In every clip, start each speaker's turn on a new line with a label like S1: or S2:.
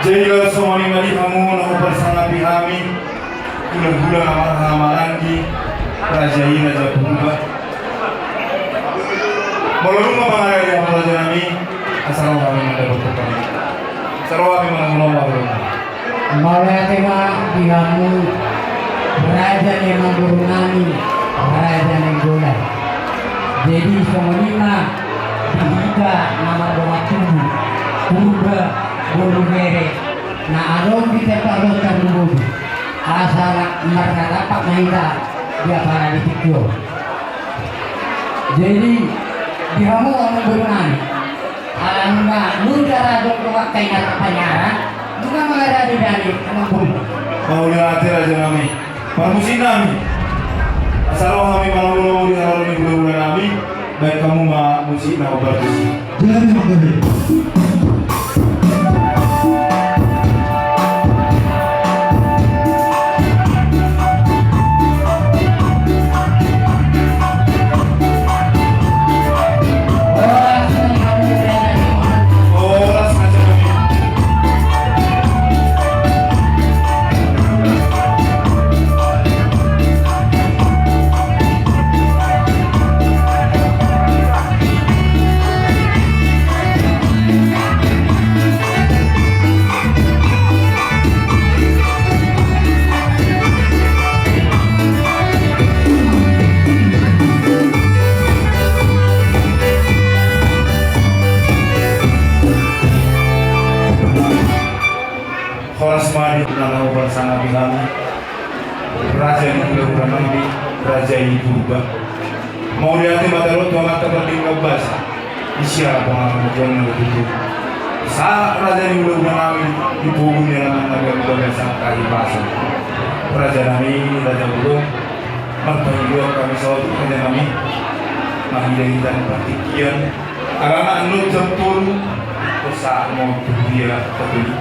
S1: Jailah somoni mali kamu nahu bersama kami gula-gula amalan di raja ini raja Purba Malum mengalami yang raja kami asal kami mendapat kami asal kami mengenal
S2: Maulaya tema bihamu raja yang memburunami raja yang gula. Jadi semuanya dihiga nama doa tubuh Purba bulu mere na along kita perlu terlebih asal mereka dapat mengira dia para ditikyo. Jadi dihamu orang berunani alangga muda radong doa kainat penyaran juga mengira di dari kemampuan
S1: mau lihat raja kami permusin kami asal kami malu di hari ini bulan kami baik kamu ma musik na obatus
S2: jangan mengerti.
S1: bersama kami raja di bulan ini raja ini Purba mau lihat mata lo tuh mata berdiri bahasa isya pengalaman jangan begitu saat raja di bulan ini dipukul dalam naga bulan sang kali bahasa raja kami raja belum bertanya dua kami soal raja kami mahidai dan pertikian karena anu jempul usaha mau dia peduli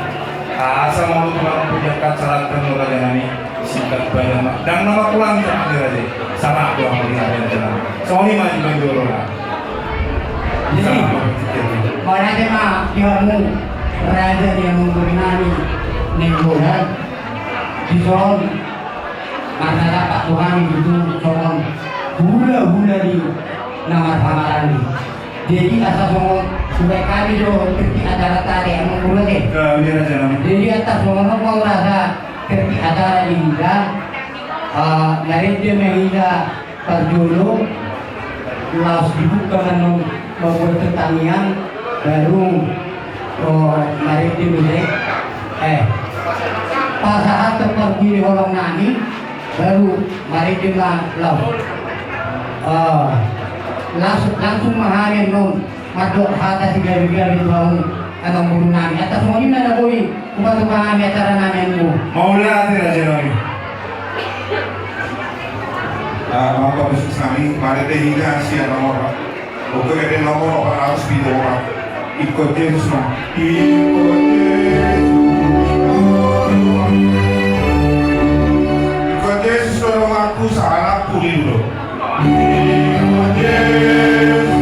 S1: asal mau tukang punya kacaran raja kami singkat badan dan nama pulang sama raja sama aku yang melihat raja soalnya maju maju orang
S2: jadi kalau nanti mah kamu raja yang memberi lingkungan di soal karena dapat Tuhan itu soal hula di nama samaran jadi asal soal sudah kali do ketika acara tadi yang mengulang deh jadi atas soal mau rasa ketika acara di Hida dari dia menghida terjulur laos dibuka dengan membuat pertanian baru mari dimulai pas saat terpergi di kolong nani baru mari dimulai langsung maharin dong madok hata tiga di bawah atau nani atas mau ini ada boy bukan tukang acara nani
S1: mau lihat raja kami
S3: mga kapatid namin, maritehigan siya ng oras. Huwag ka rin ng oras para harus pido oras. Ikot Jesus na. Ikot Jesus na lang ako sa anak ko lindo. Ikot Jesus.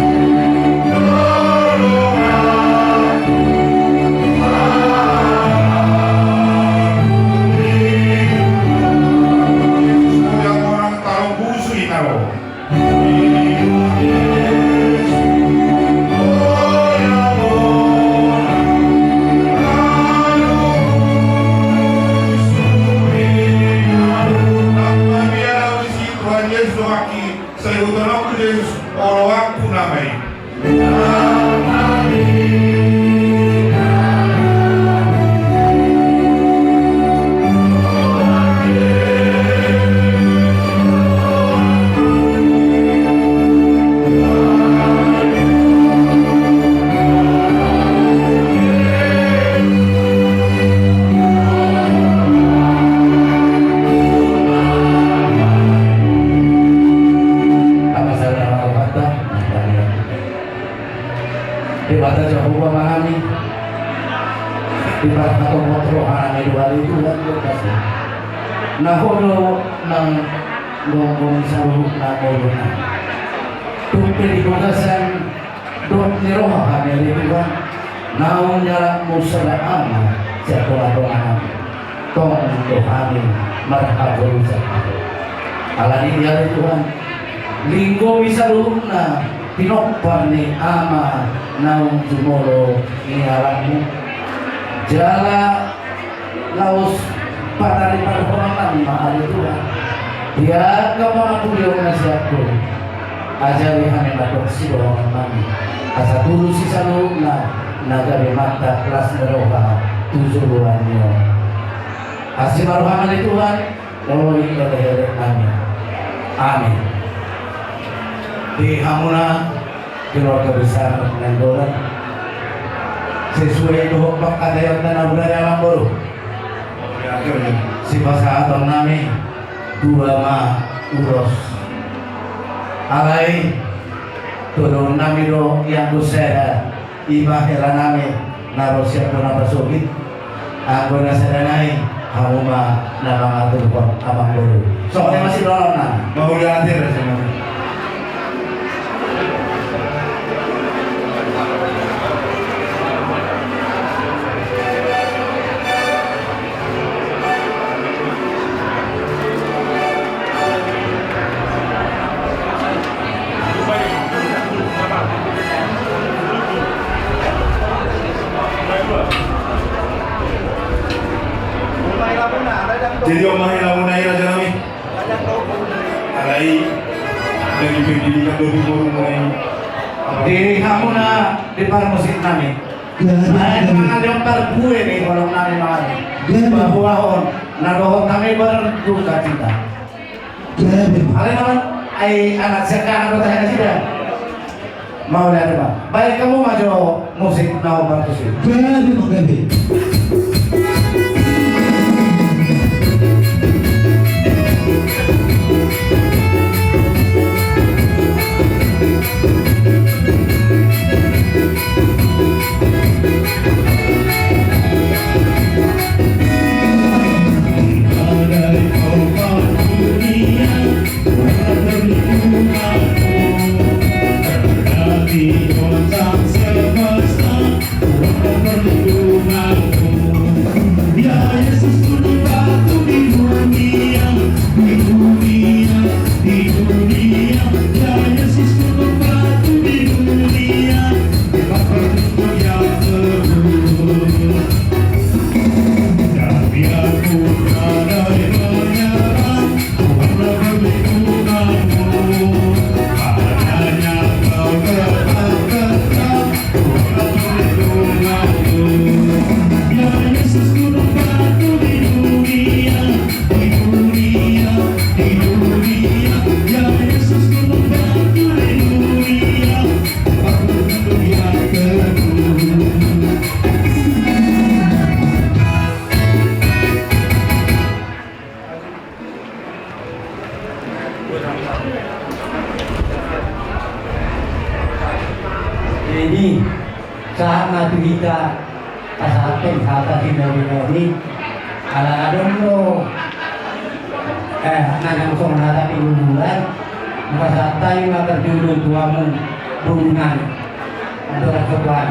S2: Nahono ng gongong sa ruhuk na kolona. Tumpil ikugasan doon ni Roha kami liwan. Naon niya mo sa daan sa doa-doa tong Tuhan marhabol sa Tuhan. Alani niya Tuhan, linggo misaluna pinokpan ni Ama naung jumolo nialang mo. Jala laos panaripan hormatan mahal Tuhan. Dia ka mga tulong na siya ko. Ajarihan ni Batok si doang mami. Asa dulu si salung na nagari mata kelas meroha tujuan niyo. Asih maruhaman ni Tuhan, lalu kita berharap amin. Amin. Di hamuna keluarga besar Nandoran sesuai doa pakadayan tanah budaya Lamboro. Si pasah nami dua ma uros. Alai turun nami do yang kusera iba hela nami naro siap na pasugit. Ako na sa danay hamuma na mga tulpon abang bulu. So kaya masih nolong na.
S1: Mahuli natin rasa namin. Jadi omahin lamun air aja kami. Alai dari pendidikan dari guru mulai.
S2: Di hamuna di par musik nami. Saya mga dokter gue nih kalau nami mga bahwa nadohon kami berduka cita. Alai naman ay anak sekarang kota yang sudah mau lihat apa? Baik kamu maju musik nau berkusik.
S4: Gabi magabi.
S2: Ini sama kita kasaten kata ini ala-ala lo nanang song nata bulan masa tayo na terjulun tuamu bulan untuk kebuan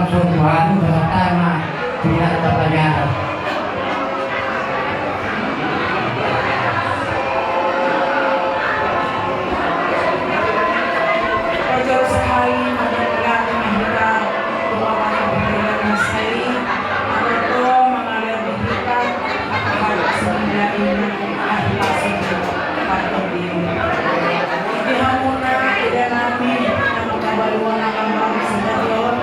S2: Tuhan pertama tidak terbayar.
S4: Wajar sekali mendengar kita bahwa pemberian Nasai atau mengalir kita akan sebenarnya adalah atau diri. Di hamuna tidak nabi yang kabaruan akan kami sedarion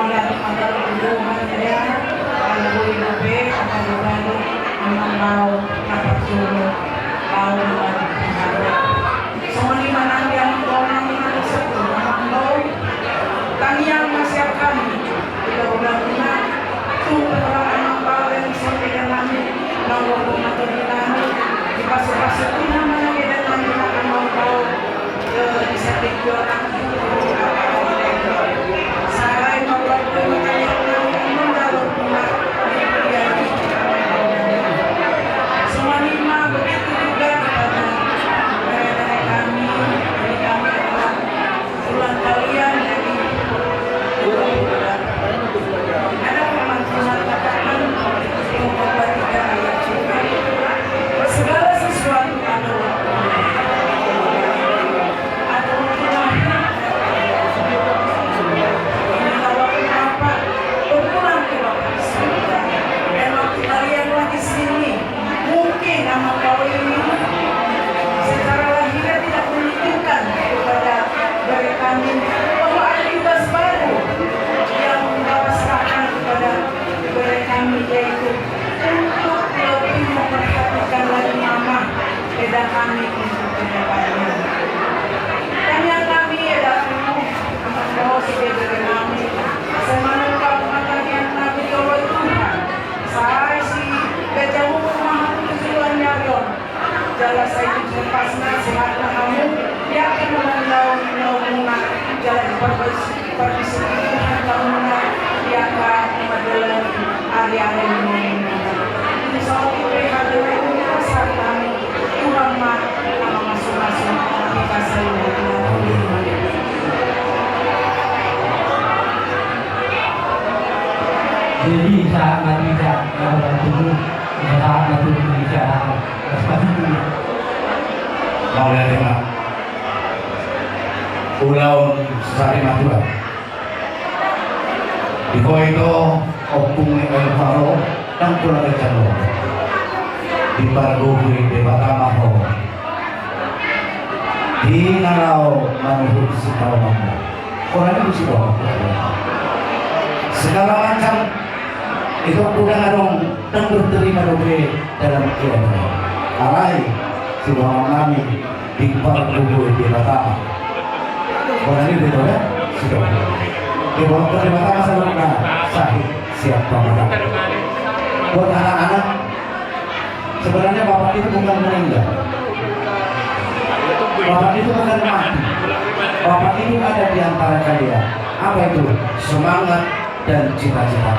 S4: oleh pada hubungan dia kalau ibu akan lalu memang dapat suruh lalu semua di mana yang orang kami yang masih kami tidak benar-benar orang yang paling sampai dengan nomor atau di kami di pasar-pasar itu namanya kita kami akan mau di setiap orang saya mau berdoa yang mendalam benar semua lima begitu juga kepada kami adalah ulang kalian dari ada pemantuan katakan yang memperhatikan ayat juga segala sesuatu ada waktu apa berpulang ke waktu surga dan waktu kalian lagi sini mungkin nama kau ini secara lahir tidak menunjukkan kepada dari kami bahwa ada tugas baru yang membawaskan kepada dari kami yaitu untuk lebih memperhatikan lagi mama dan kami untuk kedepannya. Dan yang kami adalah membawa sebagai kami semangat kekuatan yang kami oleh Tuhan. Saya si gajah rumah tujuannya dong. Jalan saya lepas nasihat kamu dia akan mengenal jalan permisi Tuhan kamu dia akan mengenal area-area yang mengenal. Ini soal prihatin pasal kami Tuhan mah sama masing-masing kita selalu
S2: Jadi saat tidak bertubuh, saat bertubuh tidak seperti
S1: mau lihat tema ulau sesari madura di kau itu opung el faro dan pulang ke jalo di bargui di batamaho di narau manuhut sitau mamu orang itu sitau segala macam itu udah ngarong dan berterima dobe dalam kehidupan alai Subhanallah kami di bargui di batamaho orang ini betul ya sudah di bawah perjalanan selanjutnya sahih siap banget buat anak-anak sebenarnya bapak itu bukan meninggal bapak itu bukan mati bapak itu ada di antara kalian apa itu semangat dan cita-cita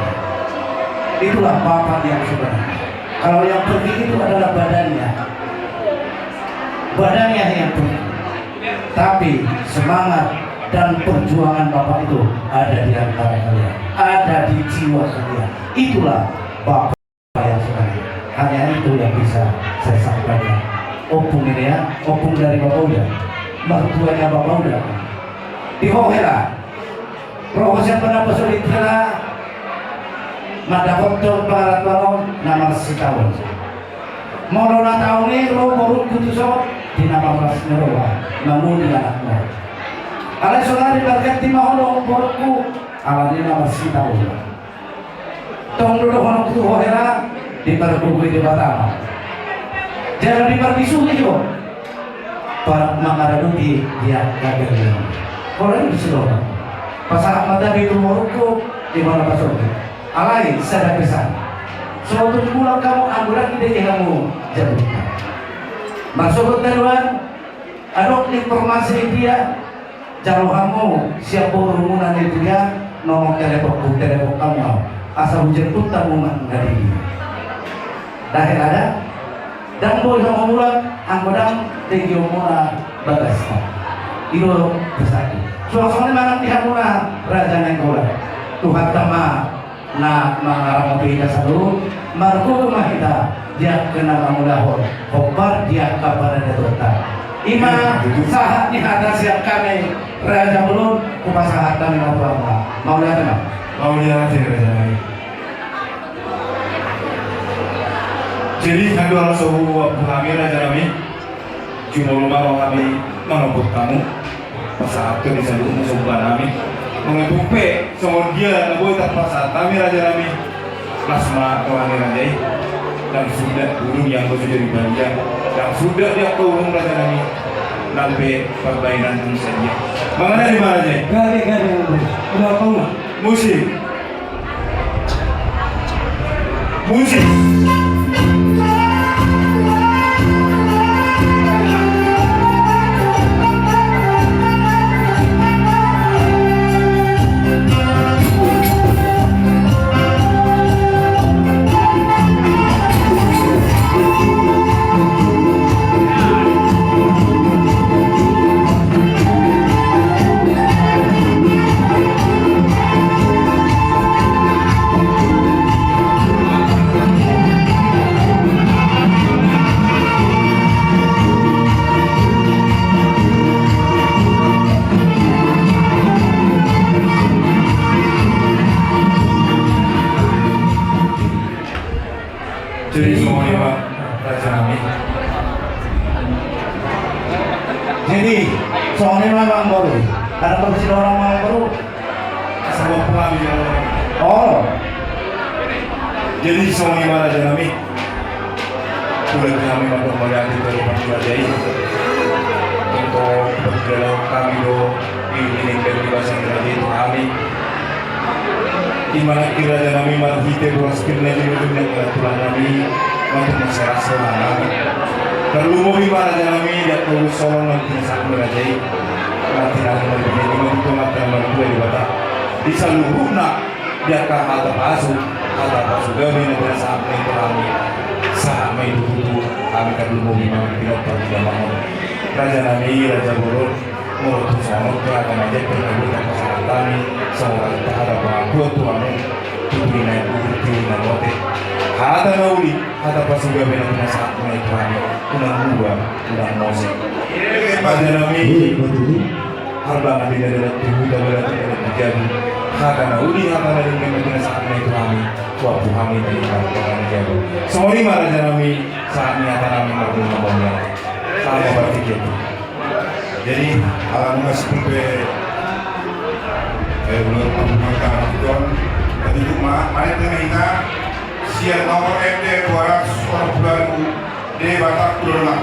S1: itulah bapak yang sebenarnya kalau yang pergi itu adalah badannya yang pergi tapi semangat dan perjuangan bapak itu ada di antara kalian, ada di jiwa kalian. Itulah bapak yang sebenarnya. Hanya itu yang bisa saya sampaikan. Opung ini ya, opung dari bapak udah, mertuanya bapak udah. Di Hohela, Profesor Pendapat Solidra, Mada Doktor Barat Balong, nama setahun. Morona tahun ini lo baru kutusok di nama Mas Nerowa, namun anaknya. Alai saudari berganti mahono borku, alani nama setahun. Tong dulu hono kutu Hohela di Bargui di Batama. Jangan di Barbisu itu. Para mangaraduti dia gagal. Orang di Solo. Pasar mata di Borku di mana pasok. Alai sadar pesan. Suatu pulang kamu ambulan ide kamu jatuh. Masuk ke dalam aduk informasi dia jauh kamu siapa rumunan itu dia nomor telepon kamu asal hujan pun tamu mengadili. Dah ada dan boleh sama mulut anggodang tinggi umurna bagasnya. Itu besar. Suasana mana pihak mula raja yang kau
S2: Tuhan tema na mangarang kita selalu marko rumah kita dia kena mangulahor hobar dia kabar ada dokter ima saat ni ada siap kami raja belum kupasahat kami mau lihat apa
S1: mau lihat Raja. Jadi kedua suhu kami Raja kami cuma rumah kami mengebut kamu pas itu bisa dulu musuh kami mengetupe semua dia naboy tak pas kami Raja kami plasma kami Raja yang sudah burung yang sudah dibagian yang sudah dia ke urung Raja kami sampai perbaikan ini saja mengenai di mana Raja?
S5: Gade udah apa enggak?
S1: Musik jadi semuanya Pak Raja kami.
S2: jadi soalnya memang baru karena posisi orang memang baru
S1: Semua kami jalan.
S2: oh
S1: Jadi semuanya Pak Raja kami. Boleh kami mengembalikan itu dari Pak Raja untuk berjalan kami do ini dari bahasa Raja itu kami. Di mana kira Raja kami marhite buat skillnya juga dengan aturan kami untuk masyarakat selama. Perlu mau Raja kami dia perlu solong nanti saat merajai. Nanti nanti begini untuk mata mertua di batak. Di seluruh nak dia kah ada pasuk kami negara saat itu kami sama itu kami kan belum mau memang tidak terjadi Raja kami Raja Boror menurut sangat akan aja terkabulkan masyarakat kami semua kita ada bahwa Tuhan turunan wote ada nauli ada pasuga benar saat itu kami unang mose Raja kami harga nabi dari tubuh dan terjadi haka nauli haka dari benar saat itu kami waktu kami dari orang jago semua Raja kami saat ini akan kami melakukan sama berpikir.
S3: Jadi alam masih belum pemerintahan itu tadi cuma mana kita siar nomor MD 200 orang baru di Batak Pulau.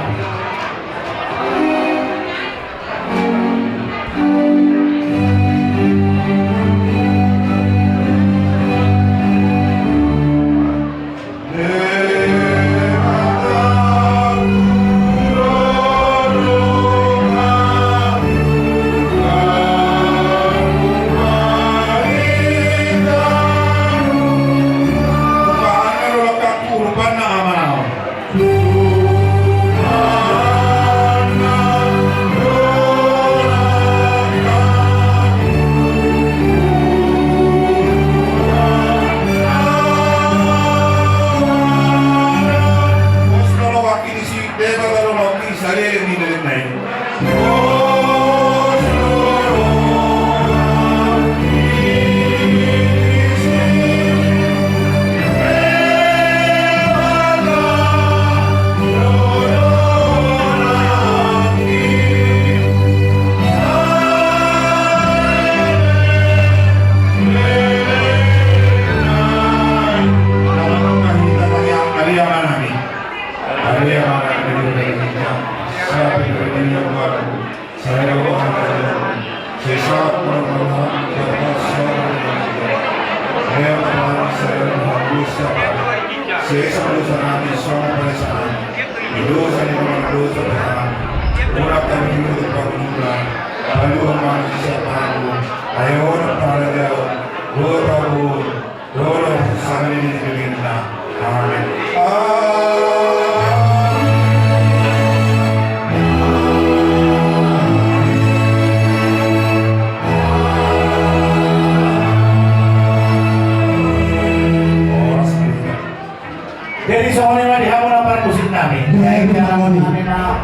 S2: Jadi soalnya di hamun apa musik nami. Nami mah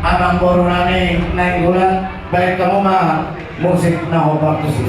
S2: abang baru nani naik bulan. Baik kamu mah musik nahobar musik.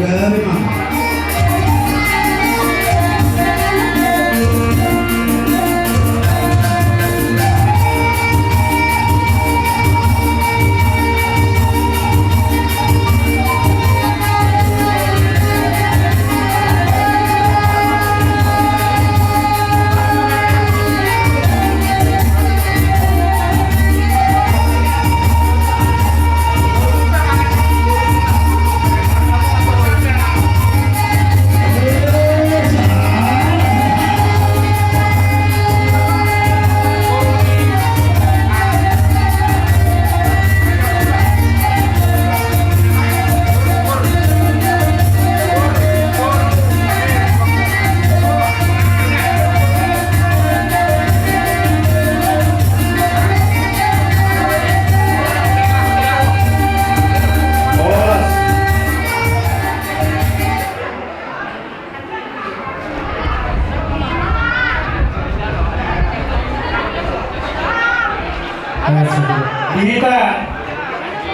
S6: Kita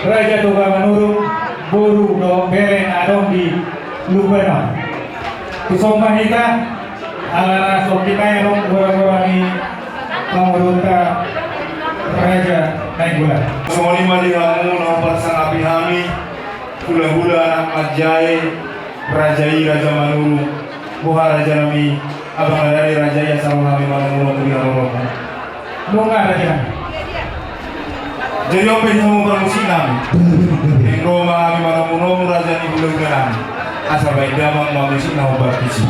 S6: Raja Toga Manurung Boru do Beren Adong di Lubero Kusoma kita Alana Sokita yang orang-orang Mangurunta Raja Nainggola
S1: Semua lima kamu nomor sangat pihami hula-hula anak Majai Rajai Raja Manurung Buha Raja Nami Abang dari Rajai Asal Nami Manurung Kuliah Rorong
S6: Bunga Raja
S1: jadi apa yang mau bermusik nami? Di Roma kami maramunomu raja ni bulan garam. Asal baik damang mau musik nama berkisi.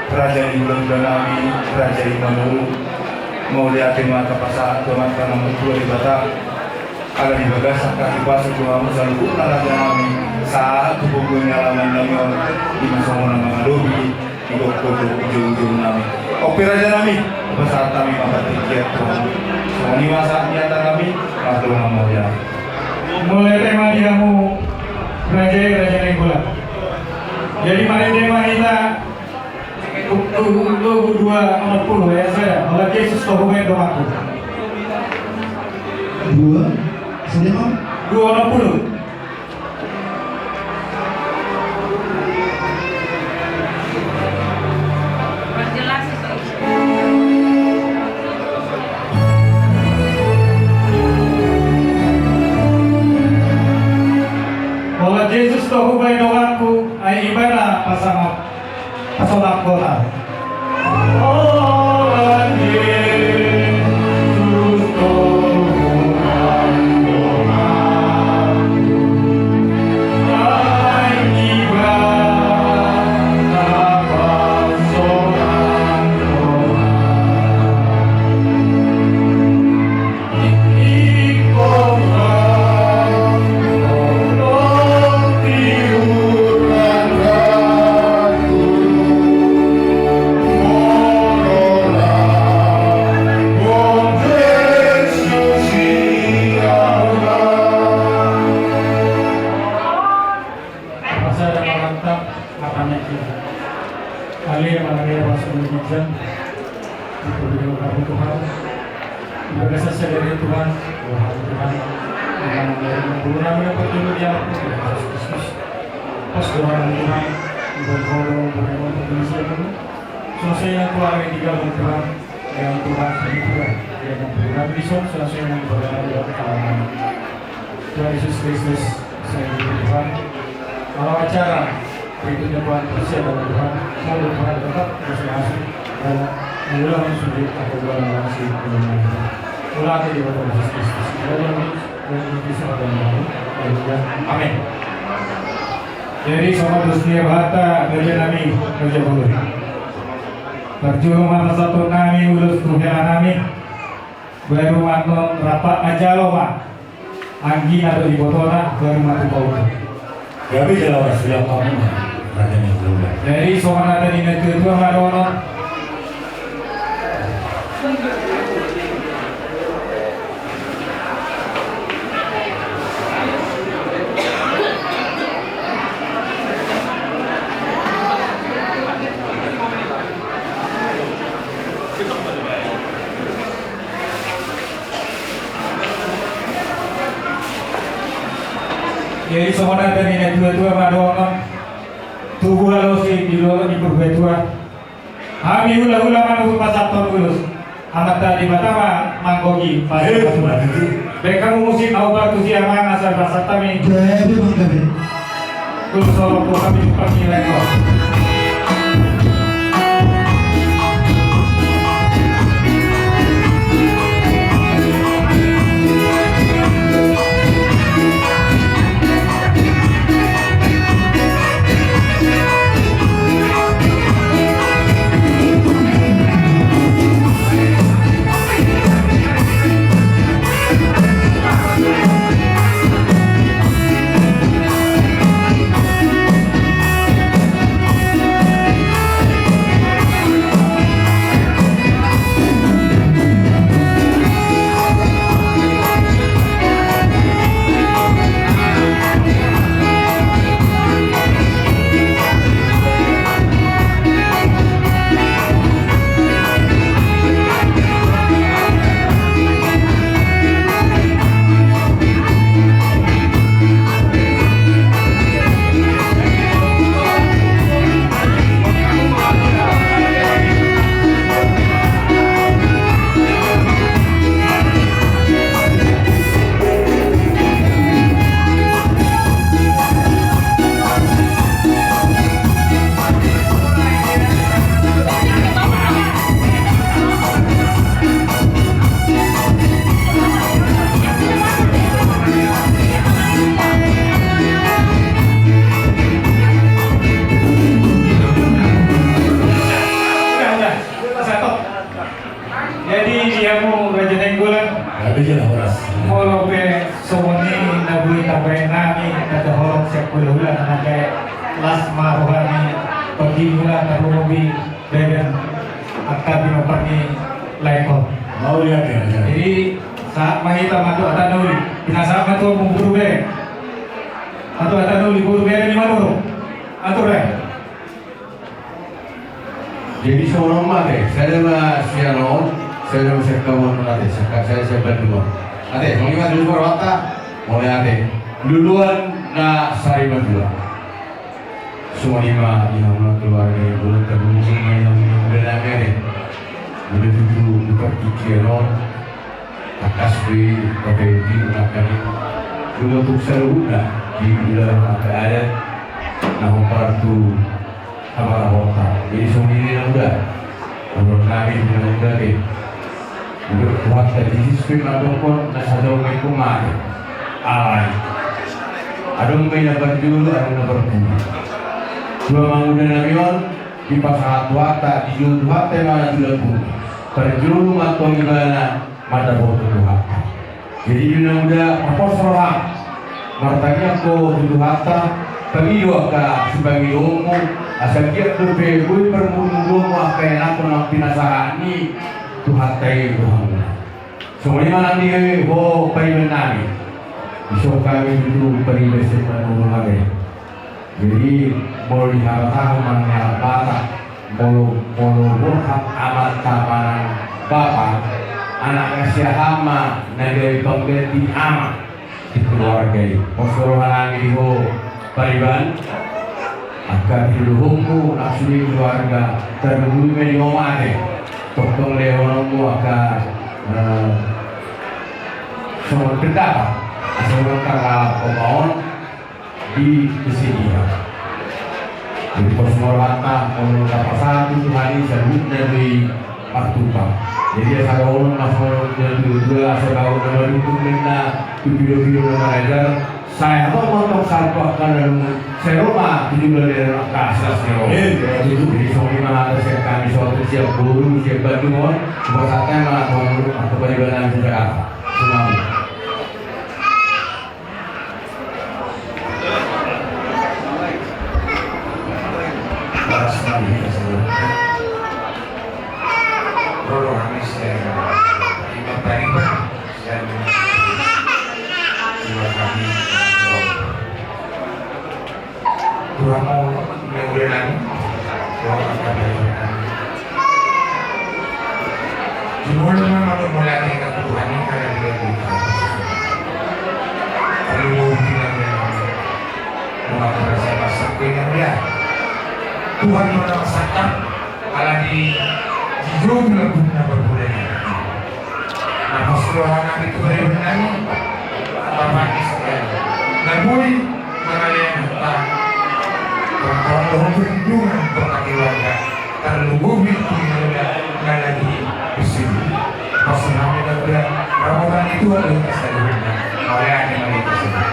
S1: Raja di bulan nami, Raja di Manurung, mau lihat mata pasar tuan tanah mentua di Batak, kalau di bagas akan dipasuk tuan musalu Raja nami saat tubuh nyalaman nami di masong nama Adobe di dokter ujung-ujung nami. Oke Raja nami, besar kami makan tiket tuan. Ini masa nyata kami, atau nama ya.
S6: Mulai tema diamu Raja Nainggola. Jadi mari tema kita 240 ya saya, oleh Yesus Tuhan doaku. 260. Oleh Yesus Tuhan doaku, ay ibadah pasangan pasangan kota. Selesai keluarga yang digabung Tuhan yang Tuhan hiburan yang program besok selesai yang berada di kalangan Tuhan Yesus Kristus saya Tuhan kalau acara Berikutnya Tuhan percaya dalam Tuhan, selalu Tuhan tetap masing-masing dan mengulangi sulit atau mengulangi kebenaran. Ulangi di dalam Yesus Kristus. Dan bisa dan amin. Jadi sama dunia bahata kerja kami kerja boleh. Perjuangan satu kami ulus Tuhan kami. Baru maton rapat ajaloma. Anggi atau di botona baru mati bau.
S2: Gabi jalan sudah kamu raja yang belum.
S6: Jadi soalnya ada di negeri itu ada. Jadi semuanya dari dua-dua madongan tubuh halus di luar di dua. Kami ulah-ulah manut pasat tulus. Amat tadi batama manggogi pasat. Mereka musik awal tu siapa asal pasat kami.
S5: Jadi bang Gabi.
S6: Tulus solo kami panggil lagi. Jadi saat mahita matu atanuli, pinasa matu buru bere, matu atanuli buru bere di mana? Atur
S2: Jadi seorang mati, saya siaron, saya kawan nanti, saya berdua. Ade, mengingat dulu berwata, mulai ade. Duluan na sari berdua. Semua lima yang keluarga yang belum terhubung yang benar ini. Begitu buka kikiron, takasbi, pakai di nakani. Dulu untuk seruda di dalam apa ada, nama partu apa kota. Jadi semua ini udah, menurut kami udah deh. Untuk buat tadi sistem atau pun nasadong itu mah alai. Adong may nabadjul, adong nabadjul. Dua manguda nabiyon, di pasahat wata, di jul duhata mana julaku. Perjulu matong ibana, mata boto duhata. Jadi yun udah aposroha. Martanya ko duhata, kami ka sebagai umum, asal dia berbebui permudung kaya nato ng pinasahani, duhatai duhang. Semuanya nanti ho pariban namin. Iso kami itu peribesin menulungan. Jadi mau diharapkan mengenal bata, mau burhak amat taman bapak, anaknya siapa negeri pengganti amat di keluarga. Masyarakat lagi ho pariban, akan hidupmu asli keluarga terlebih menyomade, tokong leonmu akan semua pendapat. Asal kakak pemahon di kesini.
S1: Jadi pos morata kalau dapat satu hari sebut dari Partupa. Jadi saya orang masuk dari dua asal dari itu minta video-video mengajar. Saya mau potong sampah karena saya rumah di dari kasas itu di mana ada saya kami suatu siap guru siap bantuan bahasanya malah guru atau bagaimana juga apa semua.
S3: Tuhan mau mengulangi Jumlah memang mulai kebutuhan ini karena dia bukan lalu bilang mengapa saya masak dengan dia Tuhan merasakan kalau di jumlah guna berbudaya nah masalah itu berbunanya apa sekali namun mengalami kalau perlindungan berkati warga terlebih tidak lagi di sini. Maksudnya kita ramuan itu adalah kesadaran oleh animal tersebut.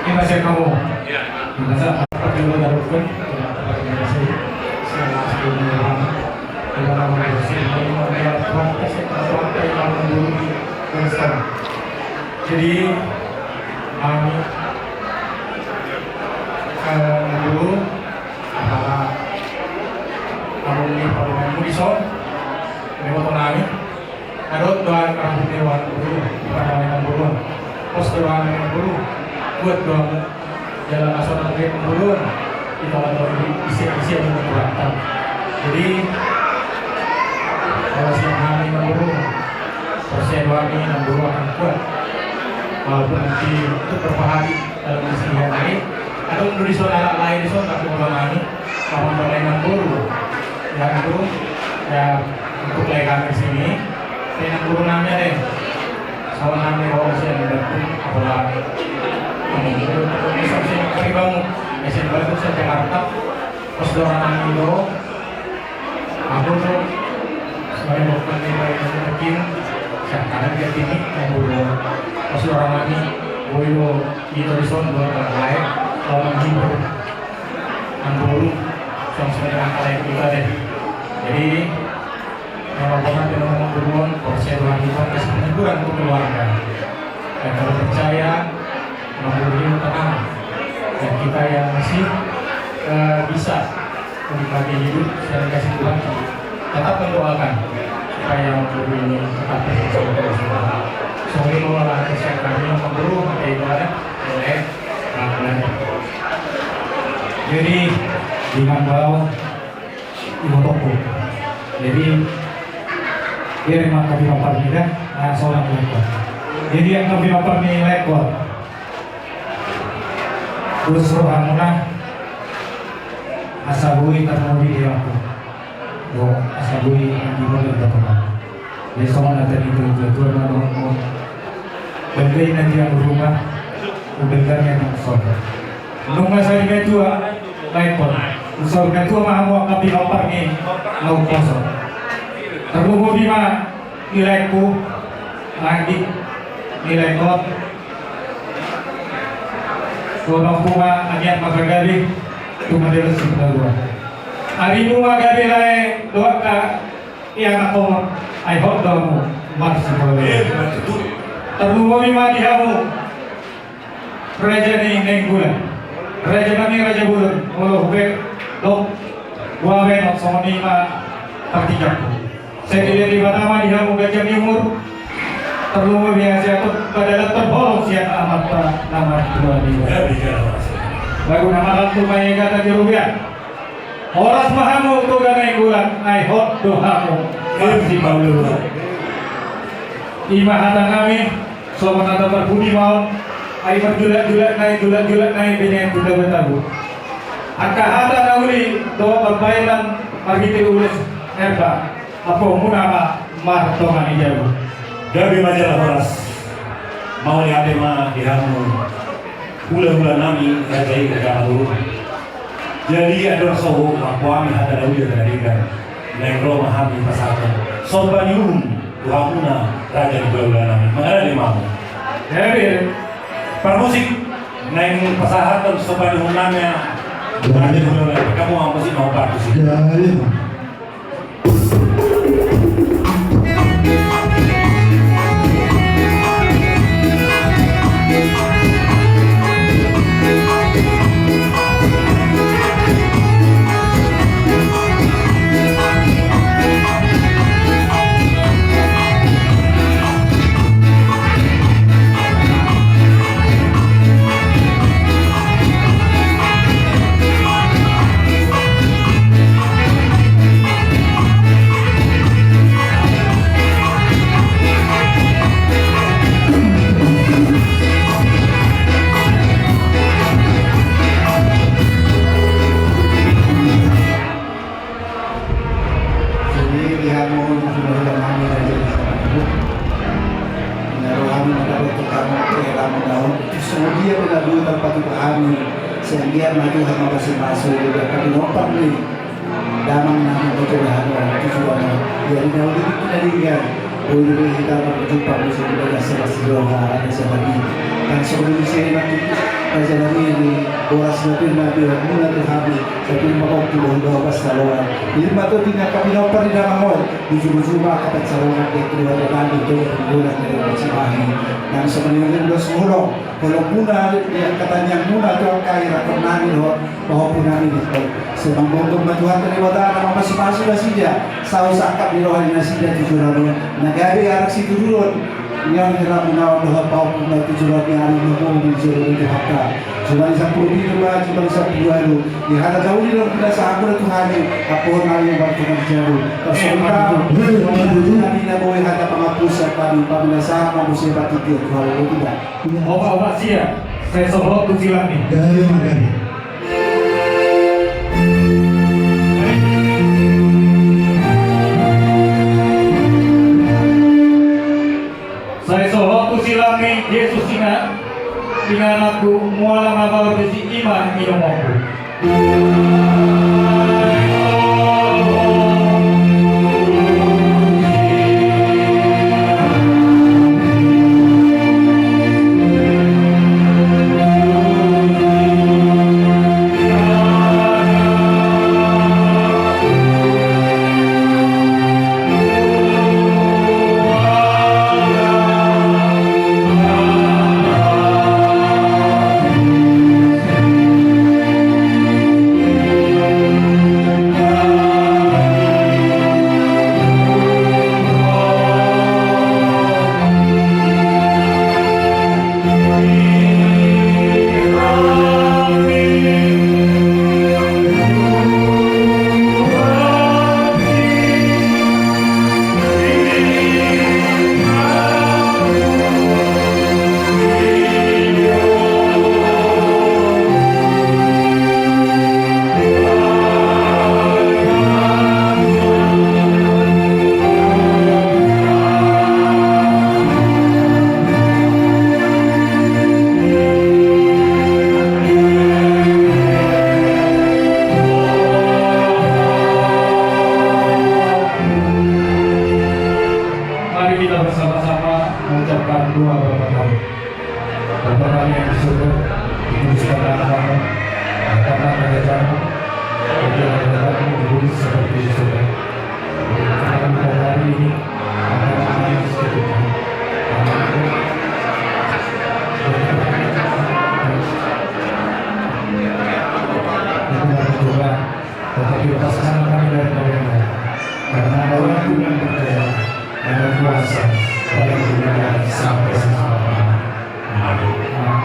S6: Terima kasih kamu. Terima kasih apa juga darupkan. Terima kasih. Selamat sebelumnya. Jadi kami dulu alumni Parlemen Mudison lewat kami ada doa rambut dewan dulu Parlemen dulu pos dewan dulu buat doa jalan nasional dulu kita ada isi yang berkurang. Jadi kalau siang hari dulu persiapan ini dulu akan kuat walaupun nanti itu beberapa hari dalam keseharian hari ada di saudara lain di sana tapi bukan kami kawan perlainan dulu yang itu ya untuk lagi kami di sini saya dulu namanya deh kawan kami bawa saya di Bandung apalagi ini saya kami bangun saya baru saya Jakarta pas doang kami itu aku tuh sebagai dokter yang mungkin sekarang dia ini yang dulu pas orang lagi boyo di horizon buat orang lain kalau menghibur dulu yang sebenarnya kalian kita deh jadi kalau pernah di nomor duluan proses lanjutan kasih penghiburan untuk keluarga dan kalau percaya memberi tenang dan kita yang masih bisa menikmati hidup dan kasih Tuhan tetap mendoakan supaya memberi ini tetap bersama. Soalnya mengolah kesehatan yang memburu maka ibadah oleh makanan.
S5: Jadi dengan bawah ibu toko. Jadi dia memang kami lapar ni kan, seorang lekor. Jadi yang kami lapar ni lekor. Terus rohamuna asabui termudi dia aku. Do asabui di mana dapat. Jadi soalnya tadi itu orang berdiri nanti yang rumah, ubentarnya yang sorga. Nunggu saya ketua, lekor. Sorga ketua mahamu kapi lapar ni, mau kosong. Terhubung di mana nilaiku lagi nilai kot. Kalau kuma agiat magagabi, tumadelos sa dua. Hari mo magabi lai doa ka yang ako ay hot daw mo maksimal. Terhubung di mana kamu raja ni bulan. Raja kami raja bulan. Kalau hubek dok gua benok sama ni ma partijakku. Saya tidak di Batama di kamu gajah timur terlalu biasa aku pada terbolong siap amat nama dua dia. Lagu nama kartu maya kata di rupiah. Oras mahamu tu ganai bulan, ai hot dohamu masih baulu. Ima hata kami, sobat hata berbudi mau, ai berjulat-julat naik dengan sudah bertabu. Angka hata nauli doa perbaikan margiti ulis erba. Apa munama martongan ijabu
S7: Gabi majalah horas mau ni ate ma dihamu bulan-bulan nami rajai agama dulu. Jadi ada sohu makwami hada dawi dari kan negro mahami pasatan soban yum tuhamuna raja di bulan nami mana di mau. Jadi permusik neng pasahatan soban yum namanya raja di bulan kamu mau musik mau partus.
S8: Sehingga maju hanya masing-masing juga kami nomor nih damang namin keturunan orang tujuan yang dahulu dikenalikan boleh kita berjumpa di sini dengan sebuah ada seperti dan sebelum saya nanti perjalanan ini boras nanti nabi mulai terhabi tapi mau dua pas salawat ini batu tinggal kami nomor di dalam mall di jumlah kapan salawat di kedua dan itu bulan dari Cimahi dan sebenarnya dos mulong kalau muna yang katanya muna tuh kaya rakam nami loh bahwa puna ini sebab untuk bantuan dari wadah nama masing-masing nasinya saus akap di rohani nasinya tujuan nagari arak situ dulu yang kira menawan doa bau puna tujuan yang hari mau menjadi itu hakka cuma di sampul itu lah cuma di sampul itu di hada jauh di dalam kita sahabat Tuhan apa nami yang bertuhan jauh tersementara nami nak boleh hada pengapusan kami pamina sama musim batik kalau tidak
S5: Obat sia, saya sohok tu silam ni. Saya sohok tu silam ni, Yesus ingat aku mualang abal besi iman minum aku.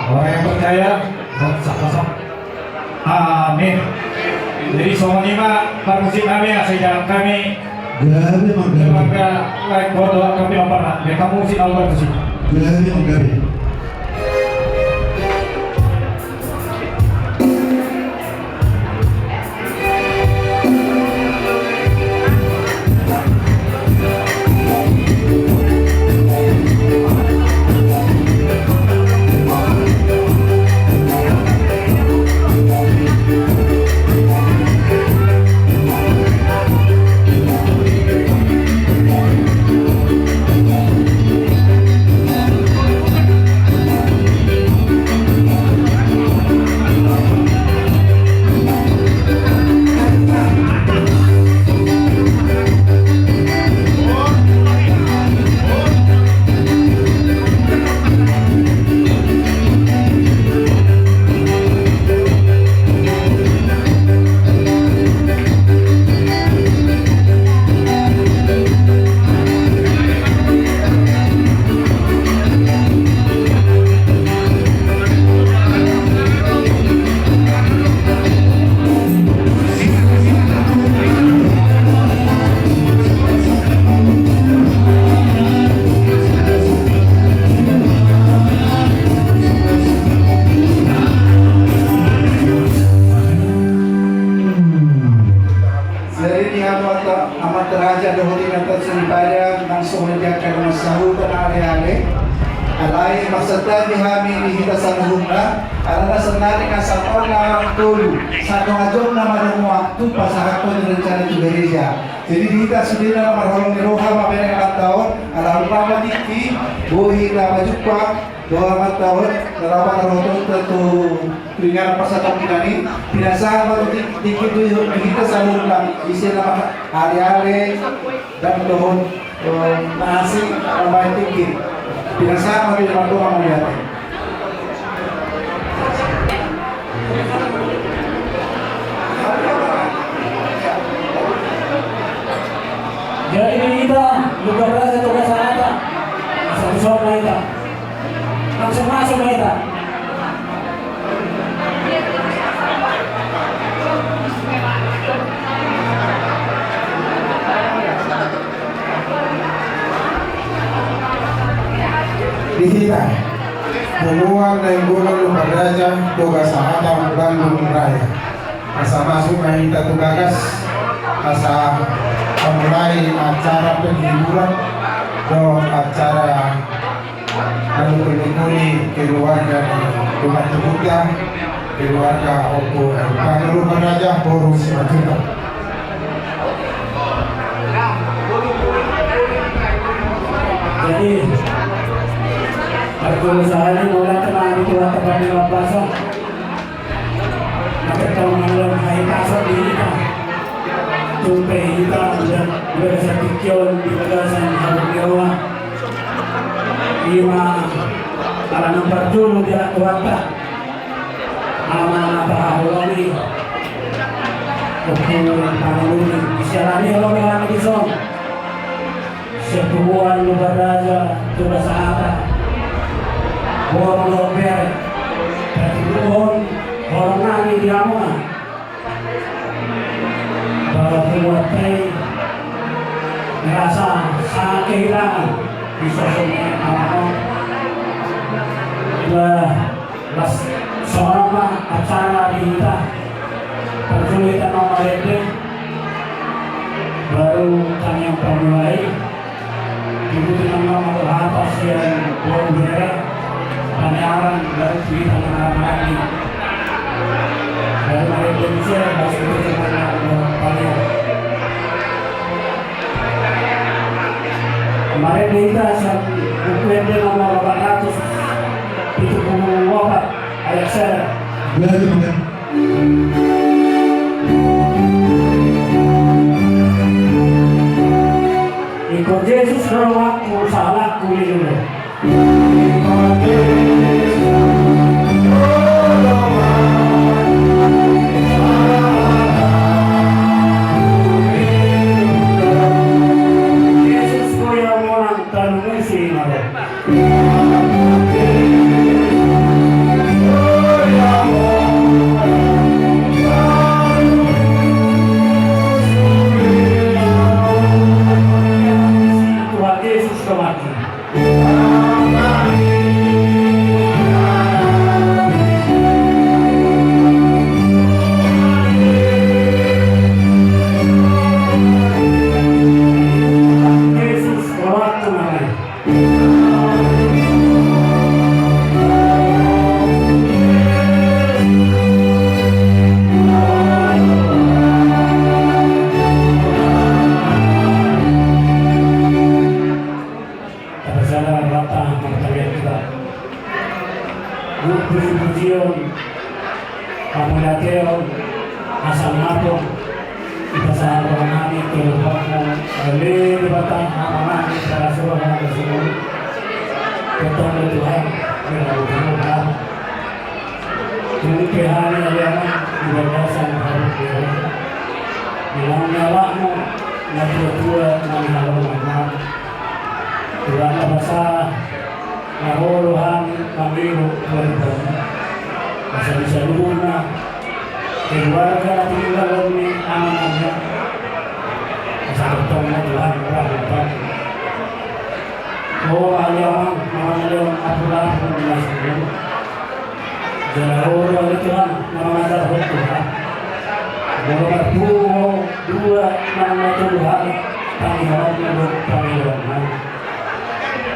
S5: Orang yang percaya, sok. Amin. Jadi semuanya permusim kami, sejak kami keluarga lain bodoh kami pernah. Ya kamu sih Allah sih.
S8: Kami maksudnya dihamili kita sa luhuna. Karena senari nga sa taon na tulo. Sa tungajong naman ng waktu pasahapon ng rencana di gereja. Jadi kita sudah na marholong ni Roha mapinang taon. Alam pa matiki. Buhi na majukpak. Doa matawad, narapat ang roto to tuwingan pa sa taong pinasahan pa ito dikit doon kita sa lulang isi na hari-hari dan doon nasi ramai tinggi pinasahan pa ito naman doon ang mga
S6: Jadi kita lugar berasa tugas apa? Asal-asal kita. Langsung masuk kita.
S8: Dihita Puluhan na yung gulang lupagraja tugas sa hatang Bandung Raya. Asa masuk na kita tugagas asa pemulai acara penghiburan do acara mengunjungi keluarga di rumah terbuka keluarga Opo Bandung Raja Boru Simatunda.
S6: Jadi berusaha mulai tenang itu tempat di pasar. Maka tahun lalu hari pasar di kita, tumpai kita dan berasa pikiran di bagasan harus diawal. Lima kalau nomor dulu dia kuat. Amanah bahulani. Hukuman pangluni isyarani orang yang di sana. Sebuah luar raja tugas apa? Orang loper, orang nani dia mana? Bahwa buatnya merasa sangat kehilangan bisa semua apa? Las seorang acara kita perjulitan nomor itu baru kami yang pemulai. Ibu dengan nomor atas yang berbeda penyiaran baru kita mengenal ini dari Indonesia masih berjalan banyak. Kemarin kita bukuin nomor 474 ayat saya. Ikut Yesus berwaktu salah kulit dulu. Yesus yang orang tanung isi nado.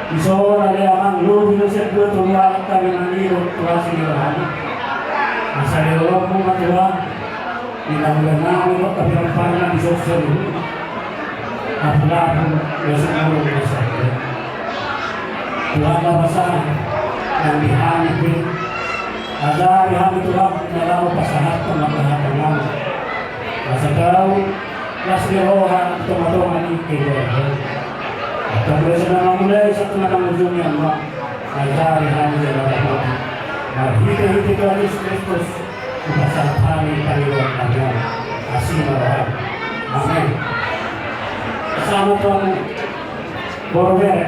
S6: Iso ada amang lu bilo serbu tuwa kami mandi tuwa sinirani. Masa lewat mo matuwa. Bilang-bilang namin mo kami ang parang di sosial. Apula po besok mo rin sa akin. Tuwa na basa ng bihani ko. Ada bihani tuwa na lang pasahat ko magkahatang namin. Masa daw, las lirohan tumatungan ni Kaya. At tapos na mamulay sa tunang ujung yang mak. Ada bihani na lang. Hiti-hiti ko Yesus Kristus. Upasapani paliwan kalian. Kasih marah. Amin. Sama Tuhan Borber.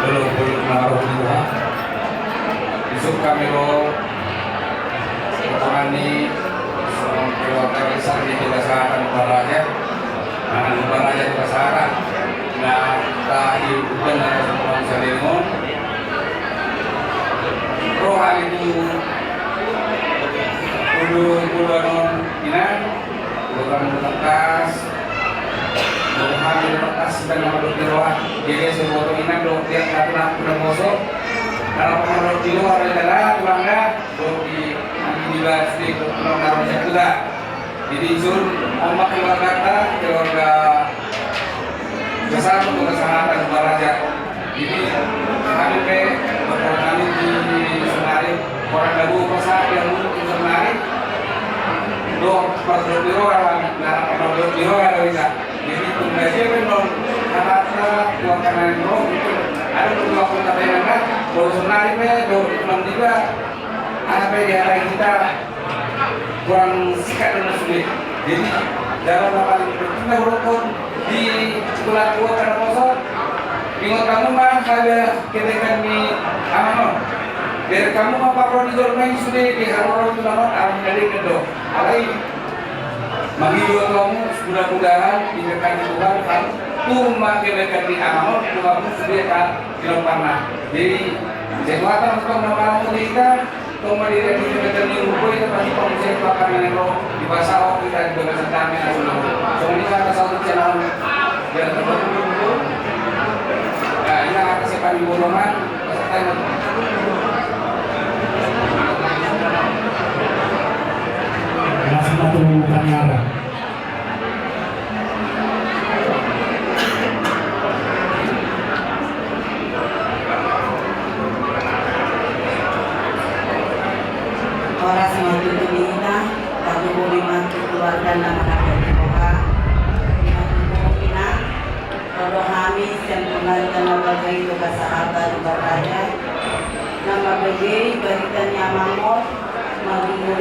S3: Belum menaruh Tuhan. Besok kami lo menangani keluarga besar di Kedasaran Baraja. Nah, Baraja Kedasaran. Nah, tadi bukan ada semua salimon. Rohani itu non inan, bukan bekas. Rohani bekas dan nama dokter rohan. Jadi sebuah inan dokter yang pernah bermosok. Kalau menurut di luar adalah tulangnya di dibahas di keluarga juga. Jadi sur omak keluarga besar untuk kesehatan Baraja. Ini kami berkorban di Senari orang lagu pasar yang di Senari. Do perlu biro ada bisa. Jadi tugasnya memang kata dua kanan bro itu ada dua kota yang ada. Kalau Senari do memang juga ada yang kita kurang sikat dan sulit. Jadi dalam apa kita berukun di sekolah tua karena kosong. Ingat kamu mah ada kedekan di Amano. Dari kamu mah Pak Prodigal main sudah di Haroro itu nama alam dari kedo. Alai menghidupkan kamu mudah-mudahan diberkati Tuhan kan tuh kedekan di Amano kamu sudah kan di Lompana. Jadi sesuatu untuk nama kita Toma di kedekan di Ruko itu pasti pengusir bakal menero di pasar kita juga sedang menero. Soalnya kita satu channel yang terbaru. Nah, ini akan siapa di bolongan peserta yang
S6: Masih satu kanyara.
S4: Orang semua itu kita, kalau boleh mantu keluarga nama kami doa, mantu kita, kalau kami yang keluarga nama itu kesehatan berada, nama berdiri berikan nyamangot, mengumpul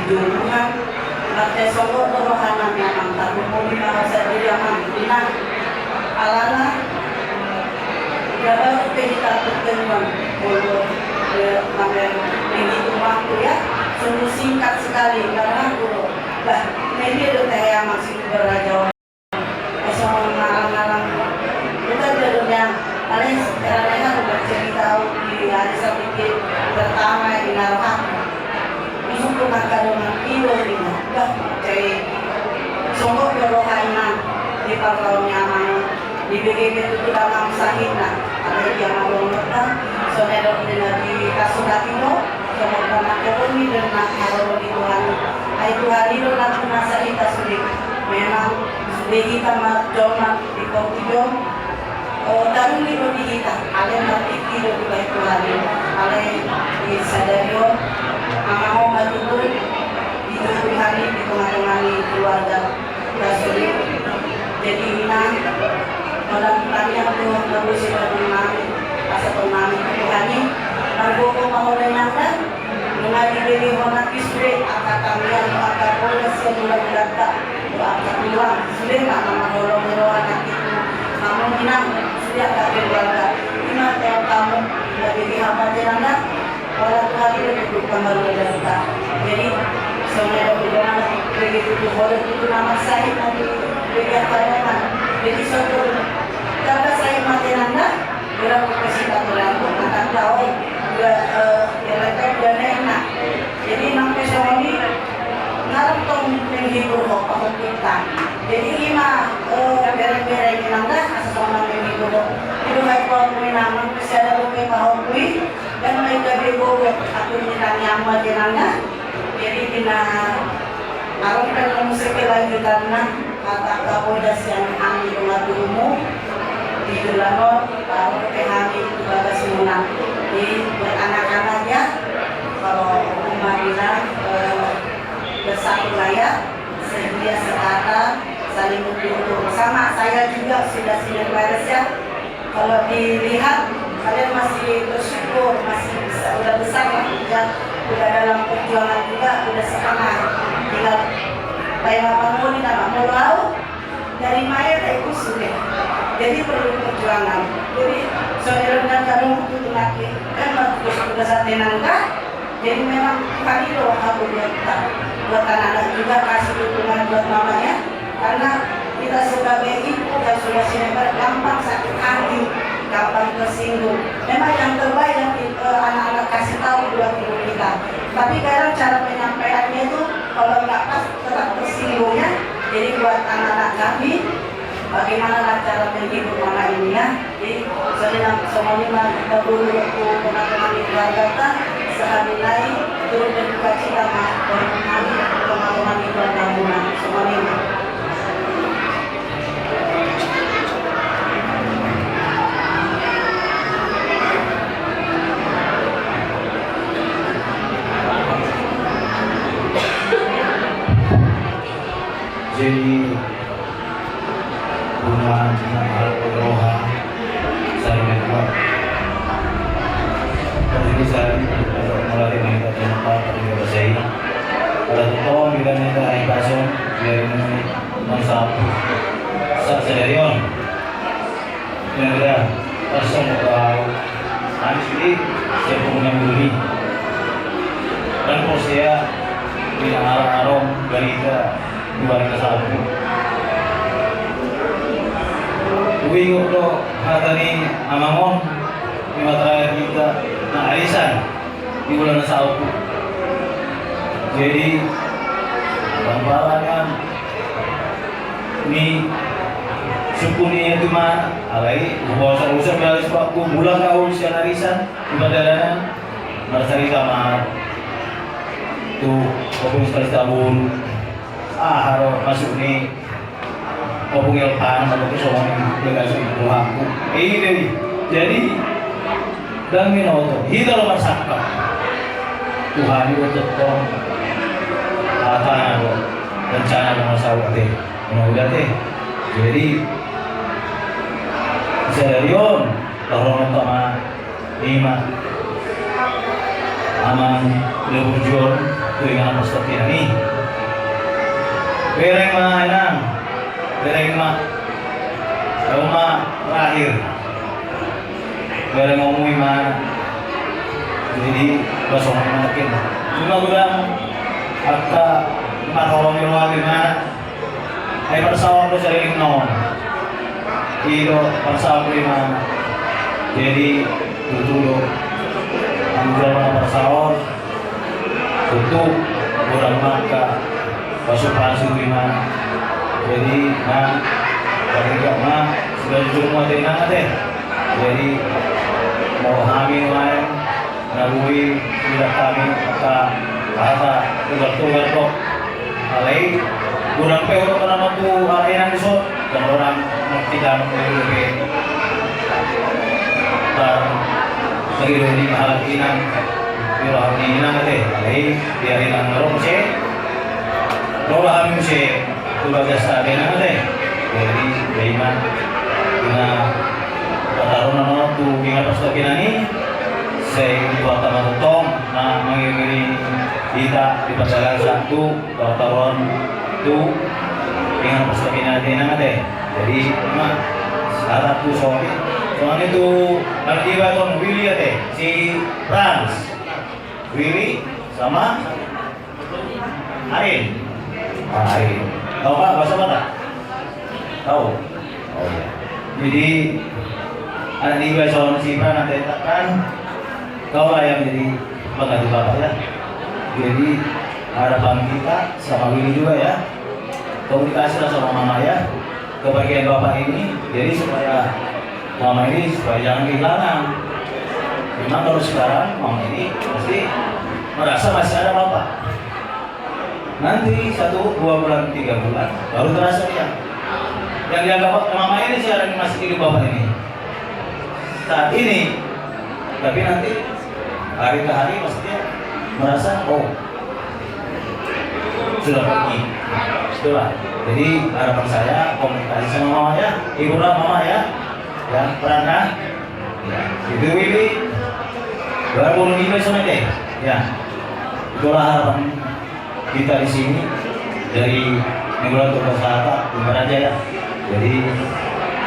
S4: dijuluhan, maka sokor rohana yang tak boleh bahasa dia mampunan, alana, kalau kita berkenan boleh begitu waktu ya, sungguh singkat sekali karena aku bah ini udah kayak masih beraja esok malam-malam kita jadinya paling sekarang aku bercerita di hari Sabtu pertama di Narohan itu pun akan dengan kilo ini bah jadi sungguh berohainan di parlaunya di BGB itu dalam sahina ada yang mau ngerti soalnya di Kasudapino kemudian ekonomi dan makro di Tuhan itu hari itu nanti masa kita sulit memang sudah kita macam di Kokidong tahun itu di kita ada nanti kilo di baik Tuhan ada di Sadario mau maju di Tuhan di tengah-tengah keluarga kita sulit jadi minang orang tanya Tuhan terus dengan asa penami Tuhan Margo ko mahulangan mengaji diri honat isre akatamian akapolas yang bulan-bulanta akatulang sudah nama mahulong anak itu kamu minang sudah kakek keluarga ingat yang kamu dari hamba jenanda orang Tuhan itu duduk kembali bulanta jadi sebenarnya bilang begitu tuh boleh itu nama saya nanti berikan pandangan jadi suatu kata saya mati nanda berapa kesempatan orang jauh mereka udah enak. Jadi sampai sore ngarep tong menghibur kok kita. Jadi lima bereng-bereng nangga asal menghibur itu baik kalau menang bisa lebih mau kui dan mereka dibawa aku menang yang mati nangga. Jadi kita harus kan musik lanjutannya kata kapodas yang angin rumah di Dulanor baru kami juga semua di beranak-anaknya kalau umatnya bersatu layak sedia sekata saling mendukung sama saya juga sudah siap beres ya. Kalau dilihat kalian masih bersyukur masih bisa udah besar lah ya, udah dalam perjuangan juga udah setengah tinggal kayak apa ini nama mau laut dari mayat itu sudah. Jadi perlu perjuangan. Jadi saudara dan kadang itu lagi kan bagus sudah saat nangka. Jadi memang kami loh aku buat anak-anak juga kasih dukungan buat mamanya karena kita sebagai ibu dan sudah sinebar gampang sakit hati, gampang tersinggung. Memang yang terbaik yang anak-anak kasih tahu buat ibu kita. Tapi kadang cara penyampaiannya itu kalau nggak pas tetap tersinggungnya. Jadi buat anak-anak kami bagaimana cara menghibur mama ini ya. Jadi semuanya kita dulu teman-teman di keluarga kita sehari lain turut berduka cita teman-teman di keluarga rumah semuanya.
S2: Jadi bunga al-roha saya membuat ini saya melalui mereka tempat dari bahasa ini pada tuh bila mereka ay passion dari mansap sakserion yang ada passion atau anis ini saya punya beli dan kalau saya bilang arang ganita 2001 Uwi ko hata ni Amamon di mata kita na arisan di bulan Sauku. Jadi gambaran ni suku ni itu mah alai bahasa usaha garis waktu bulan kau sian arisan di badalanan mencari sama tu kopung sekali tabun harus masuk ni kopung elpan kalau tu soalnya dengan Tuhanku ini jadi dan minoto kita lo masyarakat Tuhan itu tetap apa rencana masalah teh mudah teh jadi serion kalau sama lima aman lebih jual tu yang seperti ini bereng mana bereng rumah terakhir bereng ngomong mana jadi bahasa orang makin cuma bilang kata empat orang yang luar mana ay persawak ko sariling noon ilo persawak ko mana jadi tutulog ang mga persawak tutup kurang maka pasu-pasu mana jadi ketika sudah disuruh mati deh jadi mau hamil lain nalui tidak kami kata tugas kok alai kurang peor karena tu arayan disot dan orang tidak lebih dan lagi di halat inang biar inang teh alai biarin ang norong se rola hamil se tugas agena teh jadi beriman dengan pertarungan tu ingat pasti kinani saya buat teman tong nah mengiringi kita di perjalanan satu pertarungan tu ingat pasti kinani deh jadi mah syarat tu soalnya tu nanti baton Willy ya teh si Frans Willy sama Arin Arin tahu pak bahasa apa tak? Tahu? Oh ya. Jadi ada tiga calon si Fran nanti kan kau lah yang jadi pengganti bapak ya. Jadi harapan kita sama Willy juga ya, komunikasi lah sama mama ya, kebahagiaan bapak ini, jadi supaya mama ini supaya jangan kehilangan. Memang kalau sekarang mama ini pasti merasa masih ada bapak. Nanti 1, 2 bulan, 3 bulan baru terasa dia. Yang dianggap mama ini sekarang masih hidup bapak ini saat ini, tapi nanti hari ke hari pastinya merasa oh sudah pergi. Itulah. Jadi harapan saya komunikasi sama mama ya, ibu lah mama ya, yang perannya ya, itu Willy baru ini sama deh ya. Itulah harapan kita di sini dari Negara Tugas Sahabat Bumaraja ya. Jadi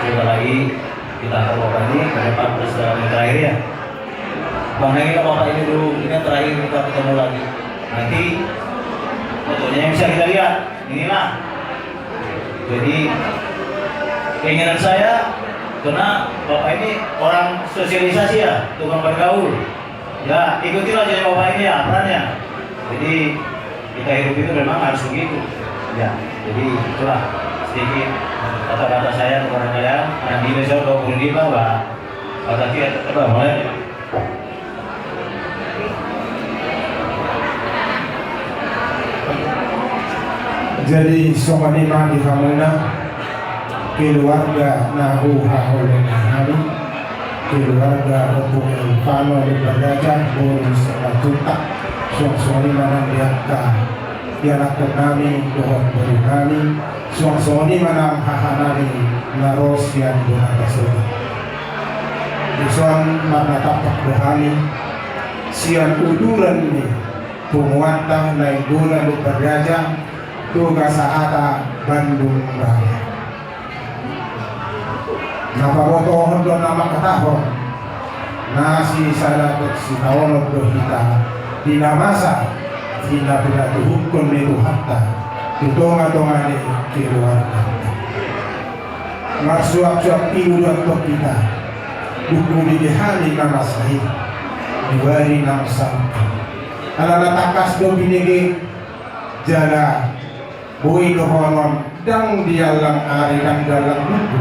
S2: sebentar lagi kita akan bapak ini ke depan persidangan yang terakhir ya. Bang kita bapak ini dulu, ini yang terakhir kita ketemu lagi. Nanti fotonya yang bisa kita lihat, inilah. Jadi keinginan saya, karena bapak ini orang sosialisasi ya, tukang bergaul. Ya ikutilah jadi bapak ini ya perannya. Jadi kita hidup itu memang harus begitu. Ya, jadi itulah sedikit kata-kata saya kepada kalian. Nanti besok 25 Pak. Tadi apa mulai?
S1: Jadi somanima di hamuna keluarga nahu hahulen kami keluarga untuk Pano di Bagaja bonus tutak somanima nang diangka dianakkan kami dohon beri kami somanima nang hahanami naros yang bunakasuna isuan manatapak dohani sian uduran ni pumuantang naik bulan di Bagaja tugas saata Bandung Raya. Napabotohon doon nama katahon nasi salatot si kawanod do hita dinamasa pinatuhukon ni Tuhatta tutonga-tonga ni keluarga marsuak-suak iludan to kita duku dihali nama sahih diwari nam sampai alala takas do binigi jaga buhay dohonon dang dialang ari dan dalang lugu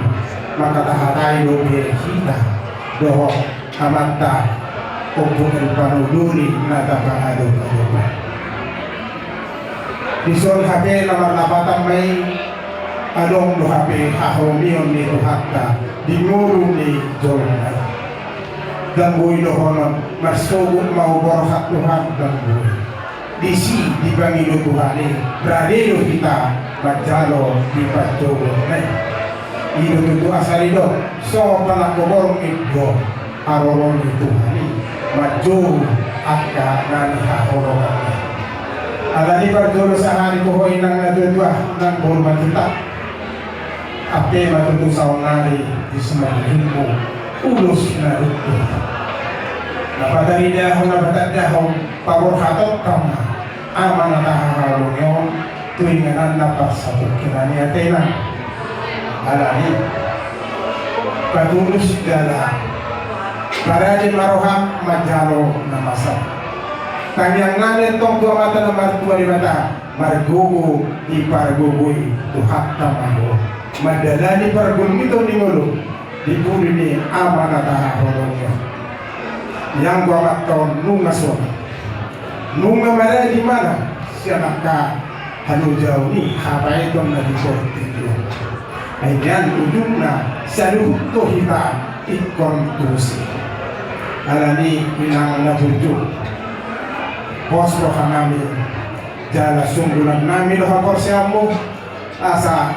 S1: maka tahatay do kita doho amanta kumpul panuduli na tapahado kadoba dison hape na marlapatan may along do hape hahomion ni Tuhatta dimuru ni Jolnay dan buhay dohonon marsugot mauborhat Tuhan dan buhay disi di Panginoon Tuhan beradilo kita majalo di pagtugon na ito tutu asalido so palakoborong ito arorong ni Tuhan majo akka nani hahorogan alali pagtulo sa hari ko hoy nang natutwa ng borman kita ape matutusaw nari di sumalihin mo ulos na rito napadari dahon nabatad dahon paborhatot kama ama na nakakalo ngayon tuwing nananapas sa pagkinani Atena alani patulos dala para di marohak majalo na masa tanyang nanin tong dua mata na martua di mata margugo di pargugoy tuhak tamago madala di pargun ito ni ngolo di puri ni ama na nakakalo ngayon yang gua maton nunga suami nunga mara di mana siya naka halo jauh ni hapai dong na di portillo ayan ujung na saluto kita ikon tusi alani inang nabujuk posro kanami jala sunggulan nami doha korsiamu asa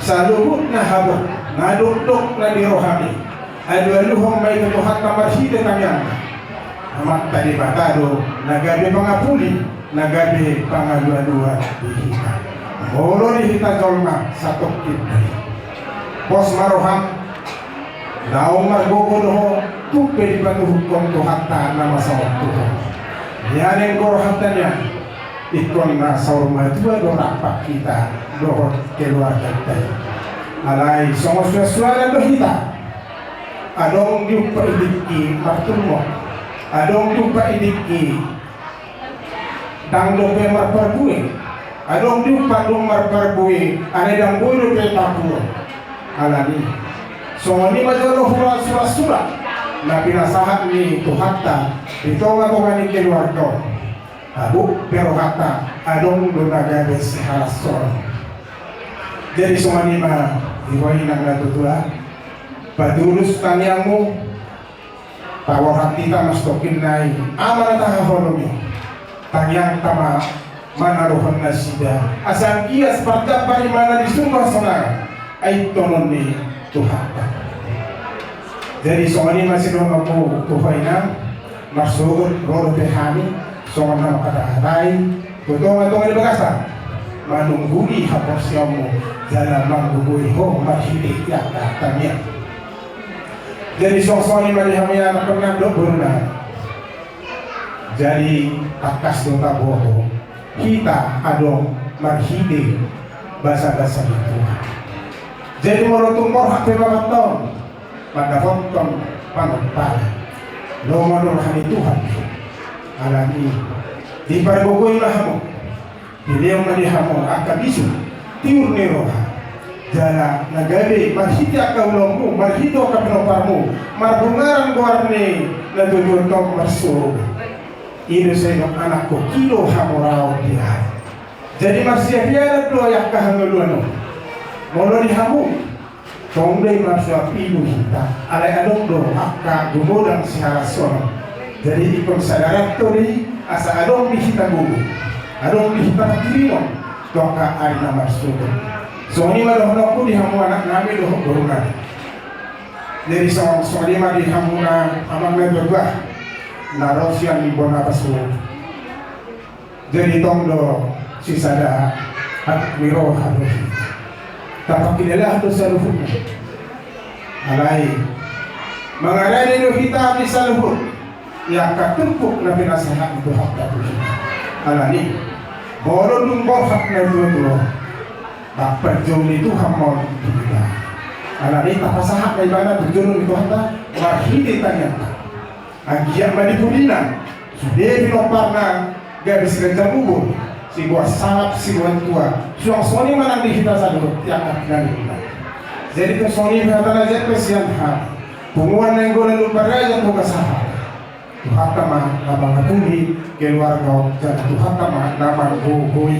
S1: saluhut na habot nadukduk na dirohami adualuhong may tutuhat na marhide kanyang amat tadi batado nagabi pangapuli nagabi pangadua-dua dihita molo dihita jolma satu kita pos maroham daong margogodoho tupe di patuhukon Tuhatta nama sawat Tuhan yaneng korohatannya ikon na sawrma dua dorapak kita dohot keluarga kita alai songos suara dohita adong diuperidiki martumo adong dupa idiki dang dope marparbui adong dupa dong marparbui ane dang bui dope tapur alani so ni majalo hura sura na pinasahat ni Tuhata ito nga ko ni keluarga abu pero hata adong lunaga si halasor jadi so ni ma iwai nang natutua padulus tanyangmu tawar hati ta mas tokin nai amana ta holomi tanyang tama manarohan na sida asang kias parta pari mana disumba sana ay tonon ni Tuhata jadi soalnya masih dong aku Tuhaina masuk roro pehani soalnya kata hai betul atau nggak bagasa menunggui hapus kamu jalan menggugui ho masih ya katanya jadi soalnya mari kami anak pernah berna jadi akas dota boho kita adong marhide bahasa-bahasa itu jadi morotumor hak pebaton pada fontong panopal lomonor hani Tuhan alani di pargogoy lahamo diliyang malihamo akabisu tiur neroha jala nagabe marhiti akaulongmu marhito kapinoparmu marbungaran guarne natujurtong marsuro iro sa inyong anak ko kilo hamorao dihan jadi marsiapiana do ayak kahanguluano molo di hamu tongday marsya pilu hita alay adong do akka gumodang si harason jadi ikon sadarat to di asa adong di hita gugu adong di hita pakirino doka ari na marsudo so ni madohno ko di hamu anak nami dohok dorungan jadi so di ma di hamu na amang na berdua na rosyan ni bona pasu jadi tongdo si sada at miro hadohi tapak kilala ito sa luhod mo alay mga rani hitam ni sa luhod yang katumpuk na pinasahat ito hapda ito alani bolo lumbong hap na ito bakperjong nito hamon kita alani tapasahat na ibana berjong nito hapda mahidi tanya agian manipulina sudah pinopar na gabis gajah bubur si gua sangat si gua tua suang soni mana di kita satu yang akan kita jadi ke soni berkata aja pesian ha pengumuman yang gua lalu beraja tuh kesahar Tuhan mah nama ngatuhi keluarga dan Tuhan mah nama goi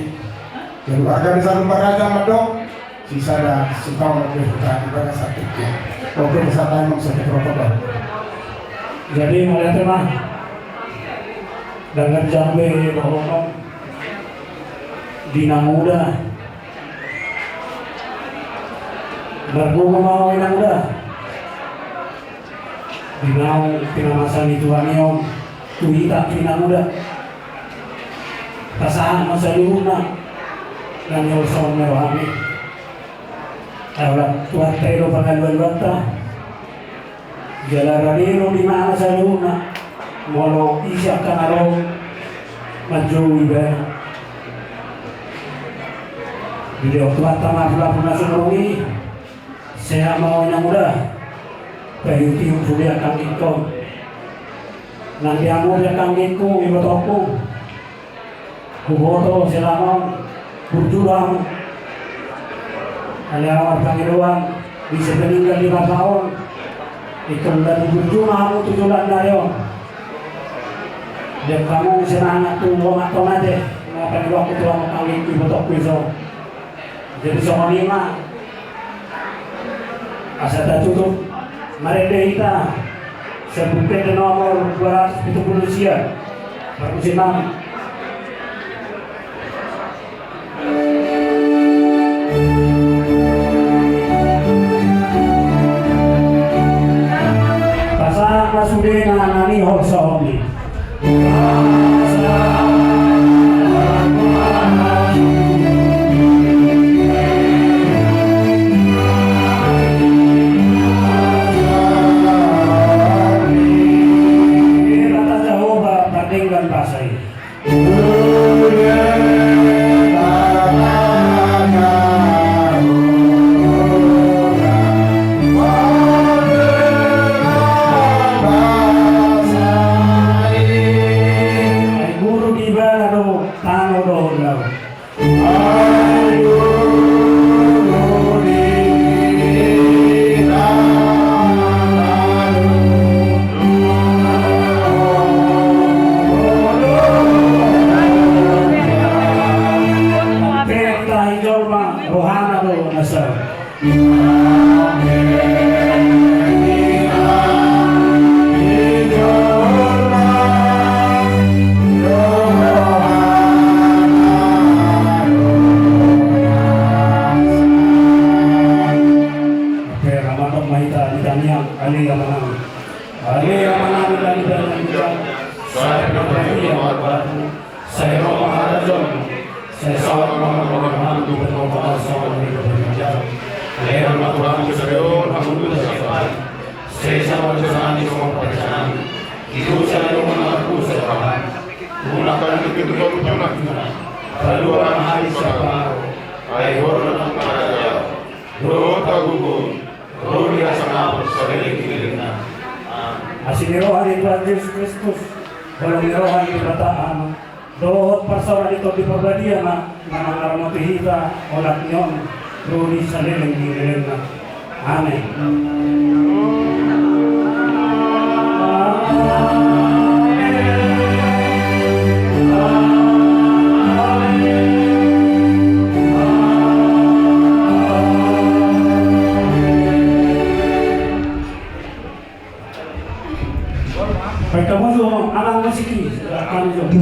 S1: keluarga bisa lupa raja madok sisa ada setahun lebih dari pada satu oke bisa tayang satu protokol
S6: jadi melihat mah dengan jambe bohong Dina muda berbunga mau ina muda dinau pinamasan itu aniom tuita pina muda pasahan masa luna dan yolson merohami awak tuat tero pangaluan bata jalaraniro di mana sa luna molo isya kanaro majowi ba Bila waktu tama pula sunungi saya mau yang muda payuti usulia kang ito nanti amo ya kang iko ibotoku kuboto selama berjuang aliawat Panginoon bisa meninggal 5 tahun ikon dan berjuang amo tujuan dayo dan kamu senang tuwang atau nade ngapain waktu tuwang kang iko ibotoku iso jadi soal 5 asal tutup mereka kita sebutkan nomor 270 siap perkusinan pasang masudena nani hoksa hobi
S7: tiba nado tano do daw. Rohana do nasa. Asinirohan ni Tuhan Yesus Kristus, walang nirohan ni Bataan, doon pasawal ito di pabadiya na nangangarang matihita o laknyon, ruli sa liling na. Amen. Pertemuan alang masiki akan
S8: Gabi.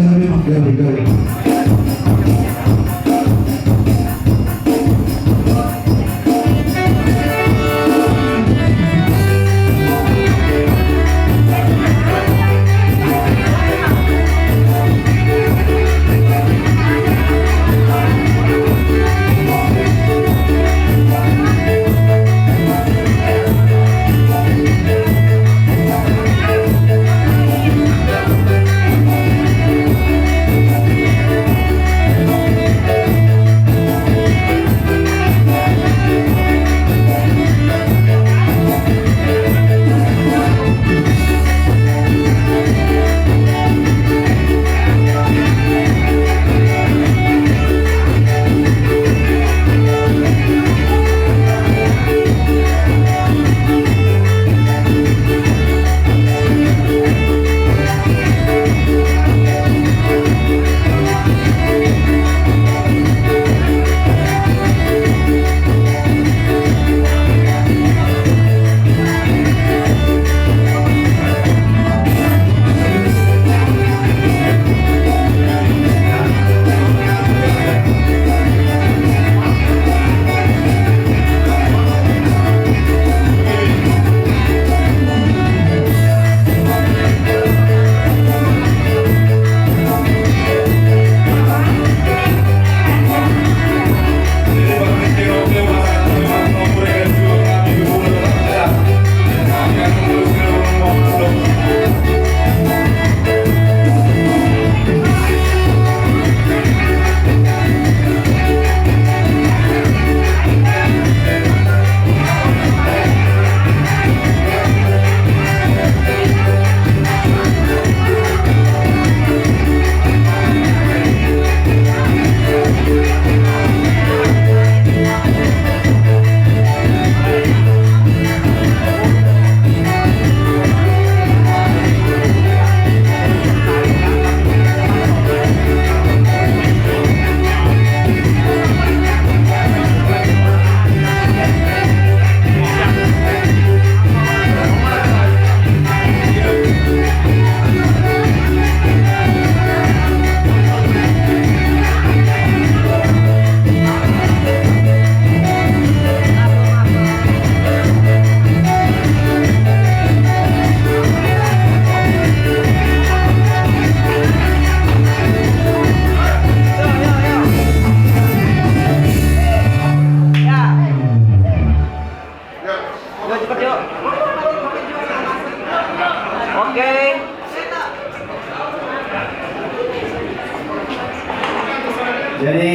S1: Jadi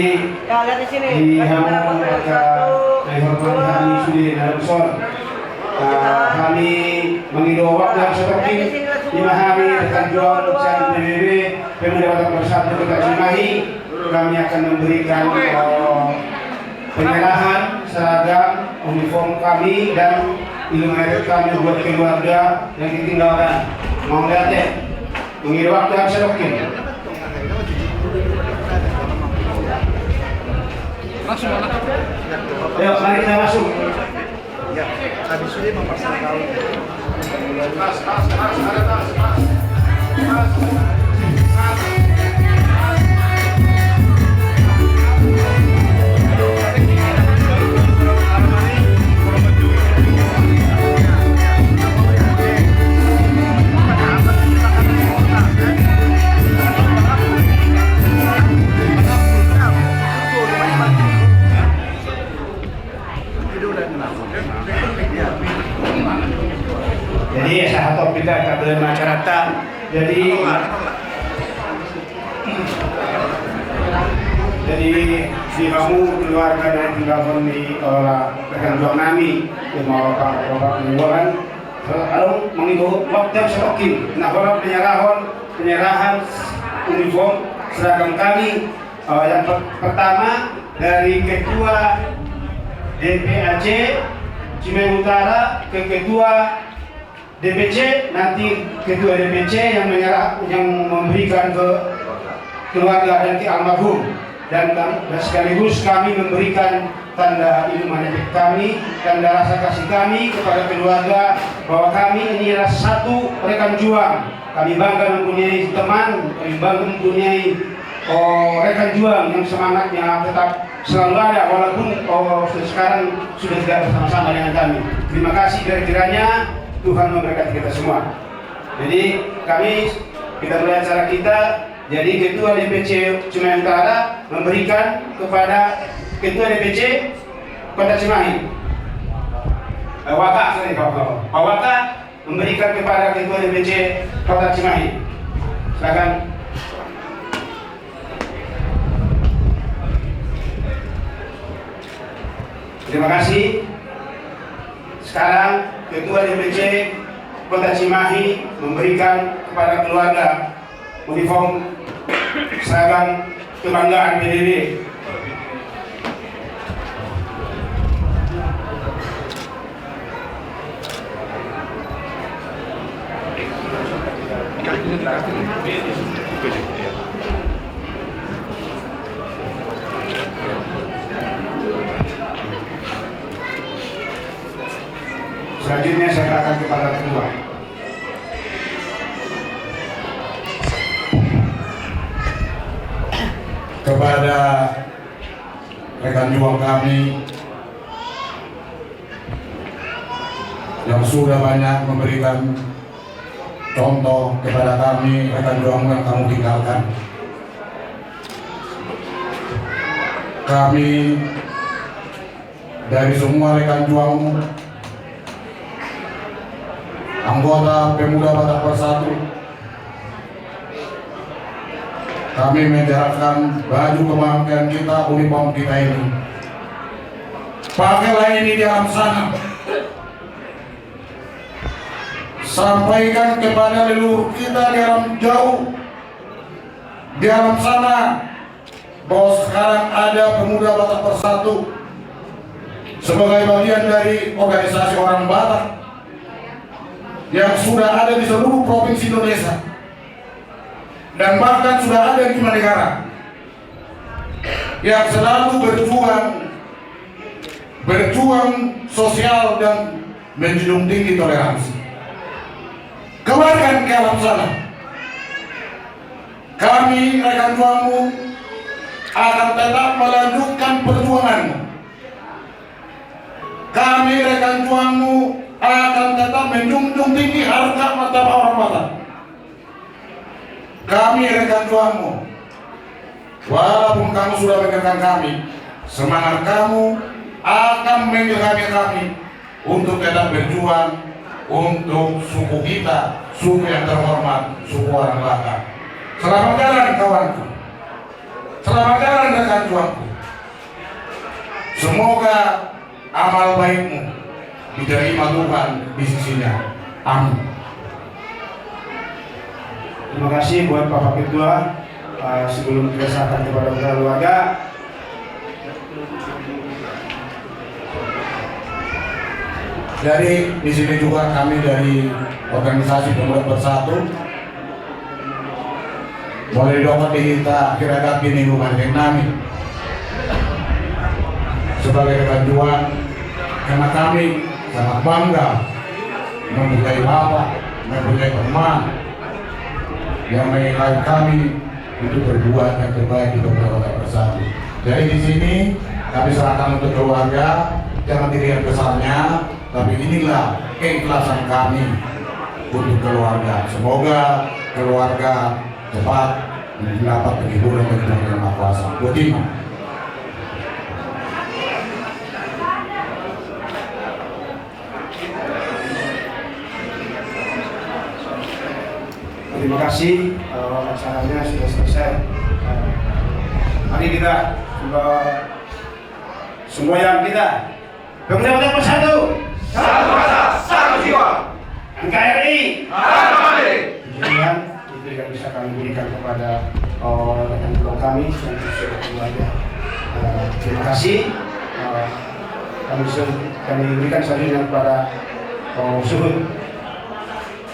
S4: Ya, lihat di sini.
S1: dihambung maka kehormatan kami sudah dalam kami mengidoakan seperti Dimahami rekan juang Luksan PBB Pemuda Batak Bersatu Kota Cimahi, kami akan memberikan penyerahan seragam uniform kami dan ilmu kami buat keluarga yang ditinggalkan. Mau lihat ya? Mengirim waktu yang sedokin.
S3: Langsung mana?
S1: Ayo, mari kita masuk.
S8: Ya, habis ini mempersiapkan.
S1: Jadi sahabat kita kader masyarakat. Jadi di kamu keluarga dan tinggalkan di rekan juang nami yang mau bapak menguakan kalau mengibu waktu sedokin. Nah, kalau penyerahan uniform seragam kami yang pertama dari ketua DPAC Cimahi Utara ke ketua DPC, nanti ketua DPC yang memberikan ke keluarga dan almarhum, dan sekaligus kami memberikan tanda iman kami, tanda rasa kasih kami kepada keluarga bahwa kami ini adalah satu rekan juang. Kami bangga mempunyai teman, kami bangga mempunyai rekan juang yang semangatnya tetap selalu ada walaupun sekarang sudah tidak bersama-sama dengan kami. Terima kasih dari kiranya Tuhan memberkati kita semua. Jadi kita mulai acara kita. Jadi ketua DPC Cimahi Utara memberikan kepada ketua DPC Kota Cimahi. Pak Waka memberikan kepada ketua DPC Kota Cimahi. Silakan. Terima kasih. Sekarang ketua DPC Kota Cimahi memberikan kepada keluarga uniform seragam kebanggaan PBB. Selanjutnya saya akan kepada ketua.
S7: Kepada rekan juang kami yang sudah banyak memberikan contoh kepada kami, rekan juang yang kamu tinggalkan. Kami dari semua rekan juangmu, anggota Pemuda Batak Bersatu, kami menyerahkan baju kebanggaan kita, uniform kita ini. Pakailah ini di alam sana. Sampaikan kepada leluhur kita di alam jauh, di alam sana, bahwa sekarang ada Pemuda Batak Bersatu sebagai bagian dari organisasi orang Batak yang sudah ada di seluruh provinsi Indonesia dan bahkan sudah ada di negara, yang selalu berjuang sosial dan menjunjung tinggi toleransi. Keluarkan ke alam sana. Kami rekan juangmu akan tetap melanjutkan perjuanganmu. Kami rekan juangmu akan tetap menjunjung tinggi harga martabat orang Batak. Kami rekan juangmu, walaupun kamu sudah meninggalkan kami, semangat kamu akan menjadi kami untuk tetap berjuang untuk suku kita, suku yang terhormat, suku orang Batak. Selamat jalan kawanku, selamat jalan rekan juangku. Semoga amal baikmu diterima Tuhan di sisinya. Amin.
S1: Terima kasih buat Bapak Ketua. Sebelum diserahkan kepada keluarga,
S9: jadi di sini juga kami dari organisasi Pemuda Bersatu boleh dapat kita kira-kira gini rumah kami sebagai bantuan karena kami sangat bangga mempunyai bapak, mempunyai teman yang mengingatkan kami untuk berbuat yang terbaik di Pemuda Bersatu. Jadi di sini kami serahkan untuk keluarga, jangan dilihat besarnya, tapi inilah keikhlasan kami untuk keluarga. Semoga keluarga cepat mendapat penghiburan dari Tuhan Yang Maha Kuasa. Butima.
S1: terima kasih. Acaranya sudah selesai. Mari kita semua yang kita Pemuda Bersatu,
S3: Satu rasa, satu jiwa.
S1: NKRI,
S3: Harapan.
S1: Kemudian itu yang bisa kami berikan kepada rekan pulau kami yang sudah keluarga. Terima kasih. Kami berikan selanjutnya kepada Suhud.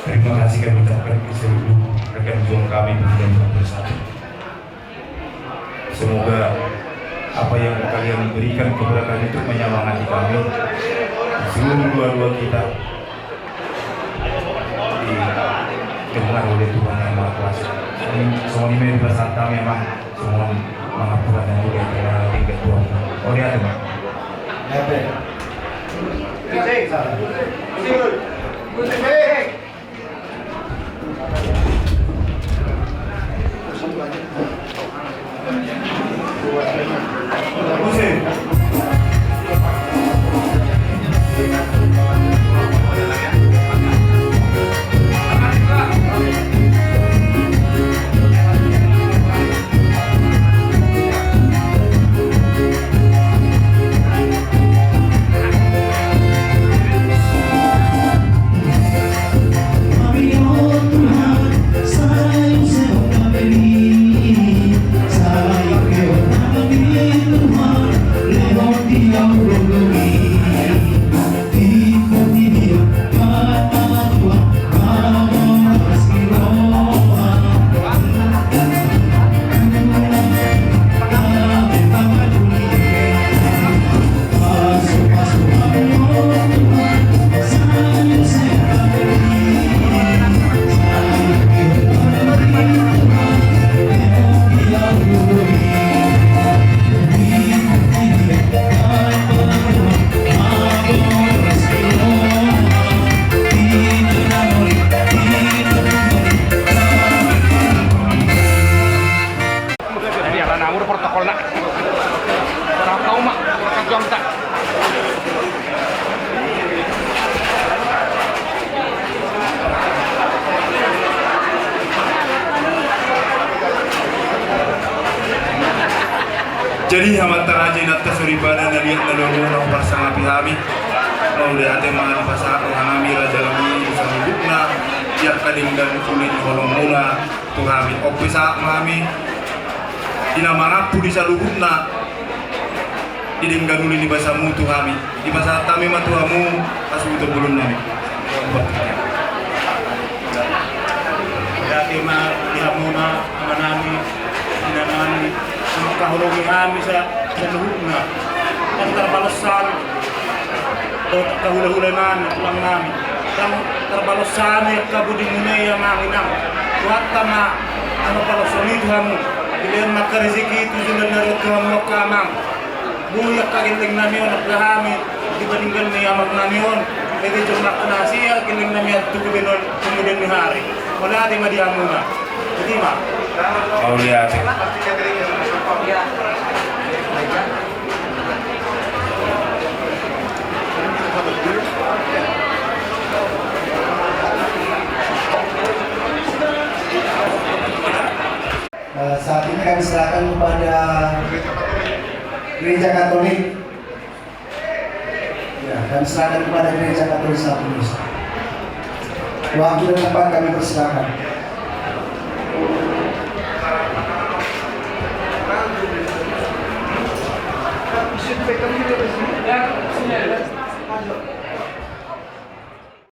S10: Terima kasih kami ucapkan ke seluruh rekan juang kami Pemuda Bersatu. Semoga apa yang kalian berikan kepada kami itu menyemangati kami di seluruh dua-dua kita didengar oleh Tuhan Yang Maha Kuasa. Semua ini bersanta memang semua mengampun dan juga telah tinggal Tuhan. Oh dia ada bang. Jadi hamat taraji natta suribana naliat naluluna bersama pihami Maulid ate mahal pasar hanami raja lami samudukna ya kading dan kulit holomuna tuhami opisa mami ina mangapu di saluhuna iding ganuli di basamu tuhami di basa tami matuhamu asu itu belum nami
S7: Dati ma dihamuna manami dinanani kahulungi kami sa luhuna ang terbalasan o kahula-hula namin tulang namin ang terbalasan ay kabudi muna yung manginang tuhat tama ang balasan ito mo ilan makariziki ito sila narutuhan mo kamang buyak kaginting namin at lahamin ibaninggal may amag namin pwede dyan makanasiya kiling namin at tukulinon kumudin ni hari wala di madiyang muna hindi ma
S10: Maulid ate
S8: Saat ini kami serahkan kepada Gereja Katolik. Ya, kami serahkan kepada Gereja Katolik Indonesia. Waktu dan tempat kami persilakan.
S3: kami di sini dan sini ada.